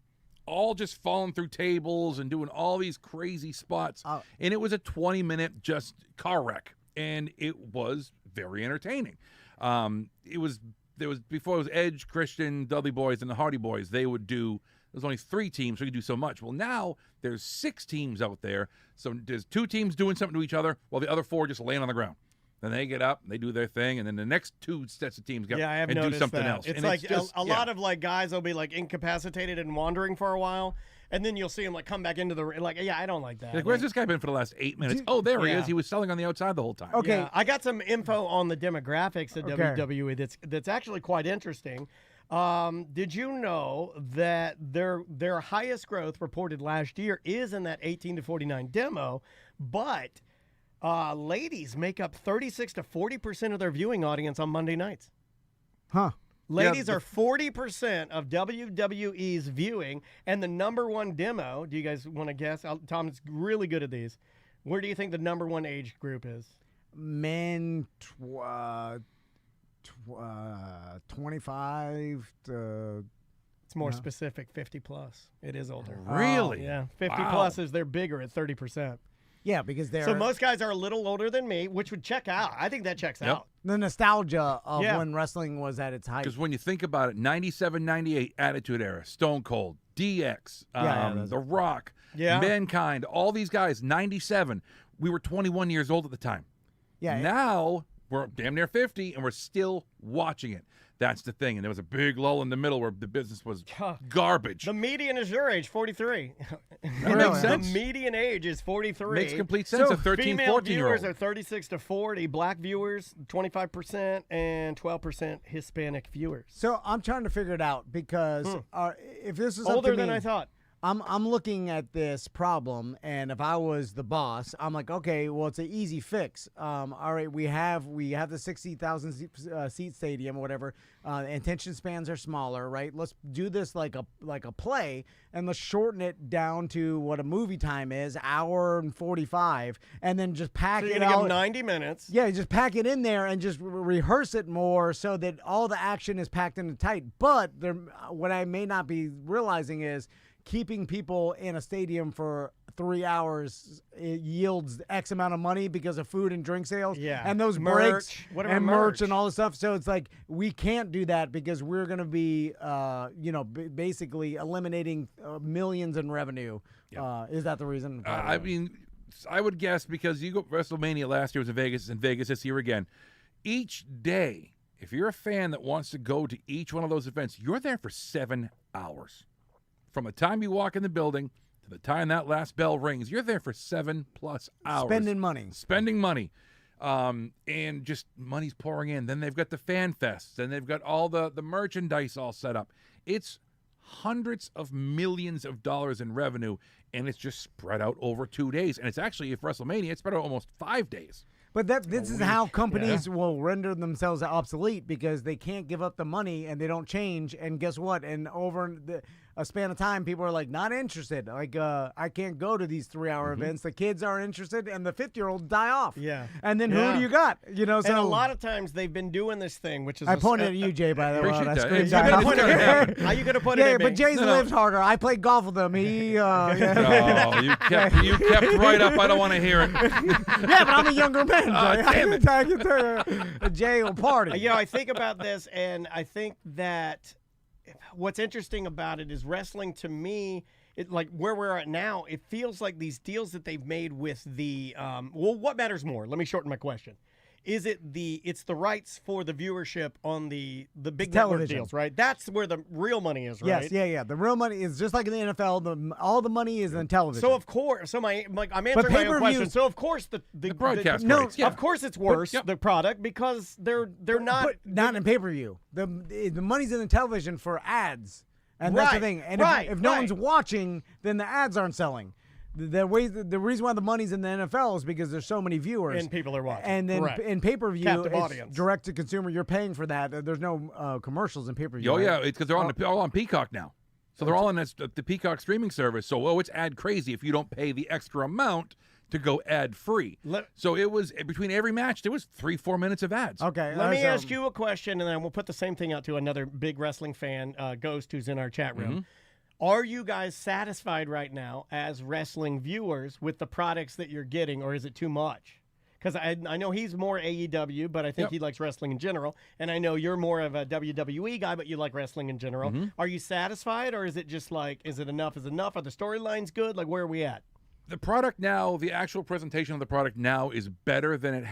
all just falling through tables and doing all these crazy spots. And it was a 20-minute just car wreck, and it was very entertaining. Before it was Edge, Christian, Dudley Boys, and the Hardy Boys. They would do. There's only 3 teams, so you could do so much. Well, now there's 6 teams out there, so there's 2 teams doing something to each other, while the other 4 just laying on the ground. Then they get up, and they do their thing, and then the next 2 sets of teams get I have and do noticed something that. else. It's and like just, a lot of like guys will be like incapacitated and wandering for a while, and then you'll see them like come back into the I don't like that. Like, where's this guy been for the last 8 minutes? There he is. He was selling on the outside the whole time. Okay. Yeah, I got some info on the demographics of WWE that's actually quite interesting. Did you know that their highest growth reported last year is in that 18 to 49 demo, but ladies make up 36 to 40% of their viewing audience on Monday nights. Huh. Ladies are 40% of WWE's viewing, and the number 1 demo, do you guys want to guess? Tom's really good at these. Where do you think the number 1 age group is? Men 25 to... It's more specific, 50 plus. It is older. Really? Yeah, 50 plus is they're bigger at 30%. Yeah, because they're... So most guys are a little older than me, which would check out. I think that checks out. The nostalgia of when wrestling was at its height. Because when you think about it, 97, 98, Attitude Era, Stone Cold, DX, The Rock, Mankind, all these guys, 97, we were 21 years old at the time. Yeah. Now we're damn near 50, and we're still watching it. That's the thing. And there was a big lull in the middle where the business was garbage. The median is your age, 43. That makes sense. The median age is 43. Makes complete sense. So a 13, female 14-year-old. viewers are 36 to 40. Black viewers, 25%, and 12% Hispanic viewers. So I'm trying to figure it out because if this is older up to than me, I thought. I'm looking at this problem, and if I was the boss, I'm like, okay, well, it's an easy fix. All right, we have the 60,000 seat stadium or whatever. Attention spans are smaller, right? Let's do this like a play, and let's shorten it down to what a movie time is, hour and 45, and then just pack it out. Give 90 minutes. Yeah, just pack it in there and just rehearse it more so that all the action is packed into tight. But what I may not be realizing is, keeping people in a stadium for 3 hours, it yields X amount of money because of food and drink sales. Yeah. And those breaks and merch and all this stuff. So it's like, we can't do that because we're going to be, basically eliminating millions in revenue. Yeah. Is that the reason? I mean, I would guess because you go WrestleMania last year was in Vegas this year again. Each day, if you're a fan that wants to go to each one of those events, you're there for 7 hours. From the time you walk in the building to the time that last bell rings, you're there for 7+ hours. Spending money. Spending money. and just money's pouring in. Then they've got the fan fests, and they've got all the merchandise all set up. It's hundreds of millions of dollars in revenue, and it's just spread out over 2 days. And it's actually, if WrestleMania, it's spread out almost 5 days. But this is how companies will render themselves obsolete, because they can't give up the money and they don't change. And guess what? And over a span of time, people are like, not interested. Like, I can't go to these 3-hour events. The kids aren't interested, and the 50-year-olds die off. Yeah. And then who do you got? You know, so and a lot of times they've been doing this thing, which is I pointed at you, Jay, by the way. Appreciate I that. screwed Yeah, you. How you gonna put it Yeah, at me? but Jay's lives harder. I played golf with him. He, Oh, you kept right up. I don't want to hear it. yeah, but I'm a younger man. Jay. Damn it. I can tell you, Jay will party. You know, I think about this, and I think that what's interesting about it is wrestling, to me, like where we're at now, it feels like these deals that they've made with the well, what matters more? Let me shorten my question. Is it it's the rights for the viewership on the big network television deals, right? That's where the real money is, right? Yes, yeah. The real money is just like in the NFL. All the money is in television. So of course, I'm answering my own question. So of course the broadcast no, rights, yeah. Of course it's worse, the product, because they're not but not in pay-per-view. The money's in the television for ads, and that's the thing. And if no one's watching, then the ads aren't selling. The reason why the money's in the NFL is because there's so many viewers and people are watching. And then in pay-per-view, Captive it's audience. direct to consumer. You're paying for that. There's no commercials in pay-per-view. Oh, right? yeah, it's because they're all on Peacock now. So they're all on the Peacock streaming service. So, it's ad crazy if you don't pay the extra amount to go ad-free. So it was, between every match, there was 3-4 minutes of ads. Okay. Let me ask you a question, and then we'll put the same thing out to another big wrestling fan, Ghost, who's in our chat room. Mm-hmm. Are you guys satisfied right now as wrestling viewers with the products that you're getting, or is it too much? Because I know he's more AEW, but I think he likes wrestling in general. And I know you're more of a WWE guy, but you like wrestling in general. Mm-hmm. Are you satisfied, or is it just like, is it enough is enough? Are the storylines good? Like, where are we at? The product now, the actual presentation of the product now is better than it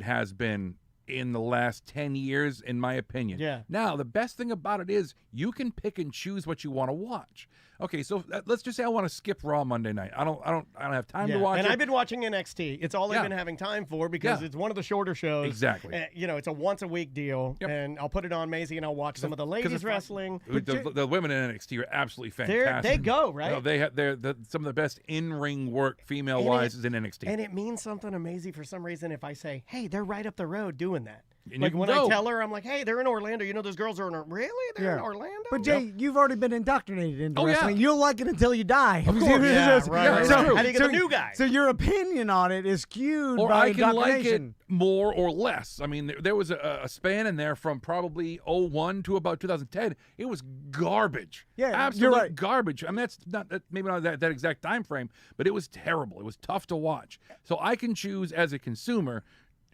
has been in the last 10 years, in my opinion. Yeah. Now, the best thing about it is you can pick and choose what you want to watch. Okay, so let's just say I want to skip Raw Monday night. I don't have time to watch and it. I've been watching NXT. It's all I've been having time for, because it's one of the shorter shows. Exactly. You know, it's a once a week deal, and I'll put it on Maisie and I'll watch some of the ladies wrestling. The women in NXT are absolutely fantastic. They go, right? No, they're some of the best in-ring work female-wise is in NXT. And it means something to Maisie for some reason if I say, hey, they're right up the road doing that. And like you when can go. I tell her, I'm like, hey, they're in Orlando. You know, those girls are in Really? They're in Orlando? But Jay, you've already been indoctrinated into Oh, yeah. wrestling. You'll like it until you die. Of course. Yeah, right. So, How do you get a new guy? So your opinion on it is skewed Or by I can like it indoctrination. more or less. I mean, there was a span in there from probably 01 to about 2010. It was garbage. Yeah, absolute you're right. garbage. I mean, that's not maybe not that exact time frame, but it was terrible. It was tough to watch. So I can choose as a consumer.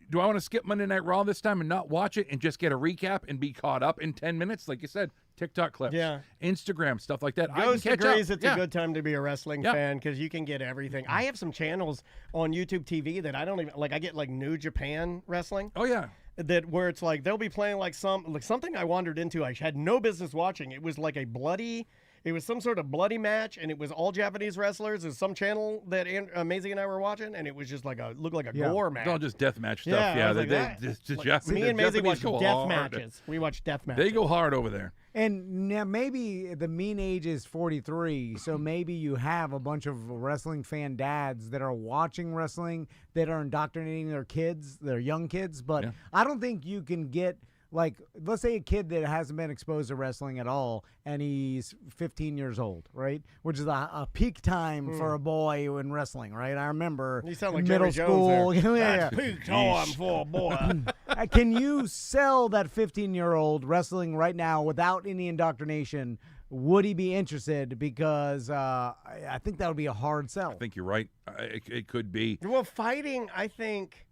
Do I want to skip Monday Night Raw this time and not watch it and just get a recap and be caught up in 10 minutes? Like you said, TikTok clips, Instagram, stuff like that. Ghost I can catch agrees up. it's a good time to be a wrestling Yeah. fan, because you can get everything. I have some channels on YouTube TV that I don't even like. I get like New Japan Wrestling. Oh, yeah. That where it's like they'll be playing like something I wandered into. I had no business watching. It was like it was some sort of bloody match, and it was all Japanese wrestlers. There's some channel that Maisie and I were watching, and it was just looked like a gore match. It's all just deathmatch stuff. Yeah, I was me and Maisie watch go death hard. matches. We watch death matches. They go hard over there. And now maybe the mean age is 43, so maybe you have a bunch of wrestling fan dads that are watching wrestling, that are indoctrinating their kids, their young kids. But I don't think you can get, like, let's say a kid that hasn't been exposed to wrestling at all, and he's 15 years old, right? Which is a peak time for a boy in wrestling, right? I remember You sound like middle Jerry school. Jones there. Yeah. Peak time for a boy. Can you sell that 15-year-old wrestling right now without any indoctrination? Would he be interested? Because I think that would be a hard sell. I think you're right. It could be. Well, fighting, I think,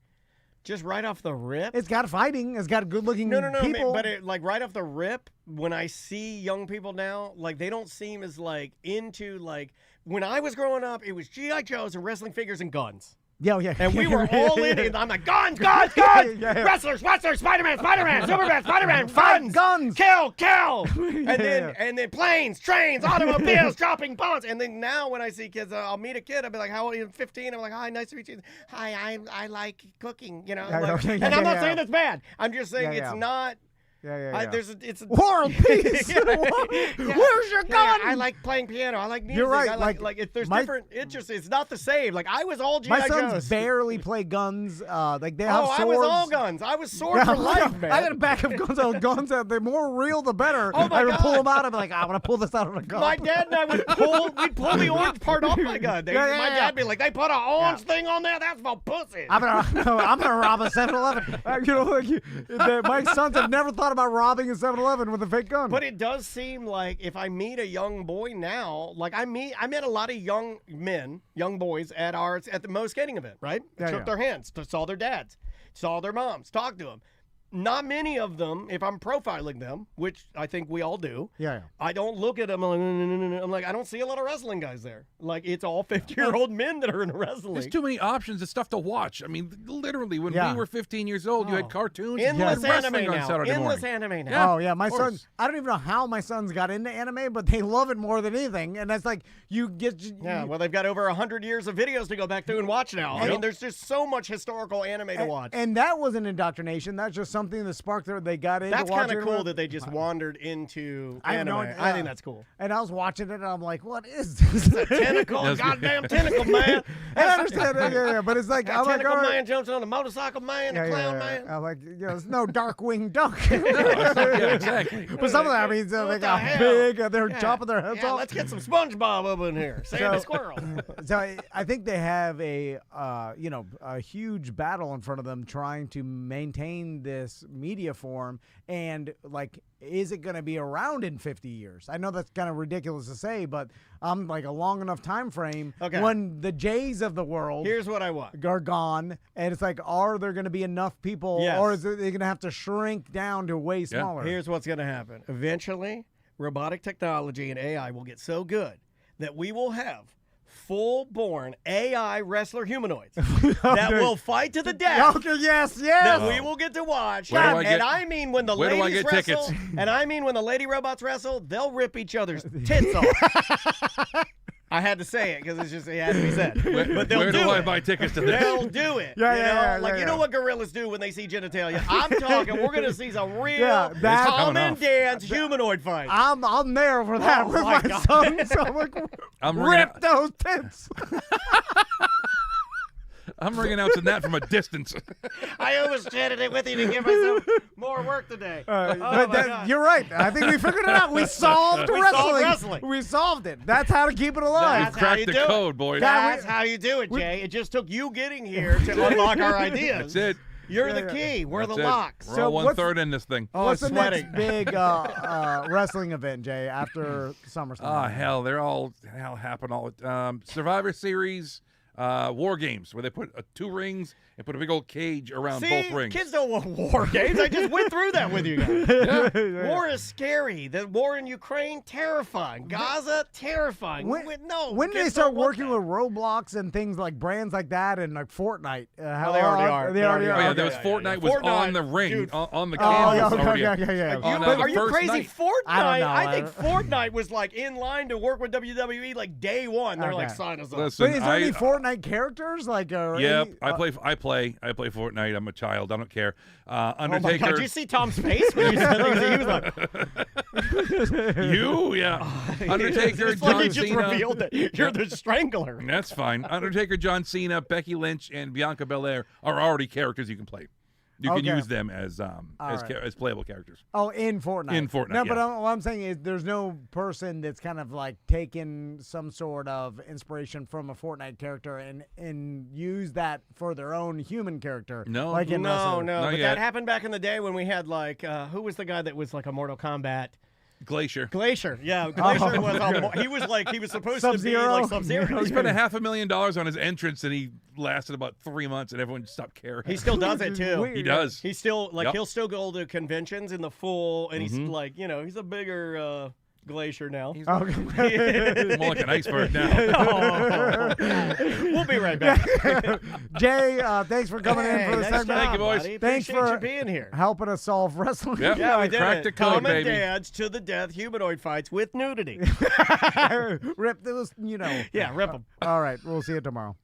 just right off the rip. It's got fighting. It's got good-looking No, people. but like right off the rip, when I see young people now, like they don't seem as like into like when I was growing up. It was GI Joes and wrestling figures and guns. Yeah. And we were all in it. I'm like, guns, wrestlers, Spider-Man, Superman, Spider-Man, guns, kill, and then planes, trains, automobiles, dropping bombs. And then now when I see kids, I'll meet a kid. I'll be like, how old are you? 15. I'm like, hi, nice to meet you. Hi, I like cooking. You know, and I'm not saying that's bad. I'm just saying it's not. It's world peace. Where's your gun? I like playing piano. I like music. You're right. I like if there's different interests, it's not the same. Like I was all G.I. My Joes. sons barely play guns. Like they have swords. I was all guns. I was sword for life, man. I got a back of guns. Guns out. They're more real, the better. Oh my I would God. pull them out. I'd be like, I want to pull this out of a gun. My dad and I would pull the orange part off my gun. My dad would be like, they put an orange thing on there. That's for pussies. I'm gonna rob a 7-Eleven. My sons have never thought about robbing a 7-Eleven with a fake gun. But it does seem like if I meet a young boy now, like I met a lot of young boys at the Mo skating event, right? Shook their hands, saw their dads, saw their moms, talked to them. Not many of them, if I'm profiling them, which I think we all do, I don't look at them I'm like, I don't see a lot of wrestling guys there. Like, it's all 50-year-old men that are in wrestling. There's too many options of stuff to watch. I mean, literally, when we were 15 years old, you had cartoons. Endless and anime wrestling now. on Saturday Endless morning. anime now. Oh, yeah. My sons, I don't even know how my sons got into anime, but they love it more than anything. And that's like, you get... well, they've got over 100 years of videos to go back through and watch now. I mean, there's just so much historical anime to watch. And that wasn't indoctrination. That's just something that sparked they got into. That's kind of cool that they just wandered into anime. I think that's cool. And I was watching it, and I'm like, "What is this? It's a tentacle, goddamn tentacle man!" I understand, but it's like I'm tentacle like, man jumps on a motorcycle man, a clown man. I'm like, it's no Darkwing Duck. Exactly. But some of that, I mean, they got big, they're chopping their heads off. Let's get some SpongeBob up in here. Sandy Squirrel. So I think they have a huge battle in front of them trying to maintain this media form, and like, is it going to be around in 50 years? I know that's kind of ridiculous to say, but I'm like a long enough time frame when the Jays of the world here's what I want are gone, and it's like, are there going to be enough people, or is they going to have to shrink down to way smaller? Here's what's going to happen. Eventually, robotic technology and AI will get so good that we will have full-born AI wrestler humanoids that will fight to the death. Okay, yes. That we will get to watch. I mean when the ladies wrestle, tickets? and I mean when the lady robots wrestle, they'll rip each other's tits off. I had to say it because it had to be said. But they'll Where do do it. I buy tickets to this? They'll do it. You know what gorillas do when they see genitalia? I'm talking. We're gonna see some real Tom and Dan's humanoid fight. I'm there for that with my son. So I'm like, rip those tits. I'm renouncing that from a distance. I almost chatted it with you to give myself more work today. You're right. I think we figured it out. We solved wrestling. We solved it. That's how to keep it alive. We've cracked the code, boys. That's how you do it, Jay. It just took you getting here to unlock our ideas. That's it. You're the key. We're That's the locks. We're all 1/3 in this thing. What's the next big wrestling event, Jay, after SummerSlam? Oh, hell, they're all happen all the time. Survivor Series. War games where they put 2 rings and put a big old cage around both rings. Kids don't want war games. I just went through that with you guys. War is scary. The war in Ukraine, terrifying. Gaza, terrifying. When did they start working with Roblox and things like brands like that and like Fortnite? How they already are. They already are. Oh, yeah, there was Fortnite was on the ring, dude. on the canvas. Are you crazy? Night. Fortnite? I don't know. I think Fortnite was like in line to work with WWE like day one. They're like, sign us up. Listen, But is there any Fortnite characters? Like, I play Fortnite. I'm a child. I don't care. Undertaker. Oh my God, did you see Tom's face when you said he was like, Undertaker, it's like John he just Cena. revealed that you're the strangler. That's fine. Undertaker, John Cena, Becky Lynch, and Bianca Belair are already characters you can play. You can use them as playable characters. Oh, in Fortnite. In Fortnite, No, but yes. what I'm saying is there's no person that's kind of like taken some sort of inspiration from a Fortnite character and use that for their own human character. No. Like in No, Not but yet. that happened back in the day when we had like, who was the guy that was like a Mortal Kombat? Glacier. Yeah, Glacier was he was supposed to be Sub-Zero? like Sub-Zero. He spent $500,000 on his entrance, and he lasted about 3 months, and everyone stopped caring. He still does it too. He does. He's still like he'll still go to conventions in the full, and he's like, he's a bigger glacier now. He's Oh, more like an iceberg now. We'll be right back. Jay, thanks for coming in for the nice segment. Thank you, job, boys. buddy. Thanks Appreciate for you being here. helping us solve wrestling. Yep. Yeah, we did Cracked it. the code, Tom and baby. Dad's to the death humanoid fights with nudity. Rip those, Yeah, rip them. All right, we'll see you tomorrow.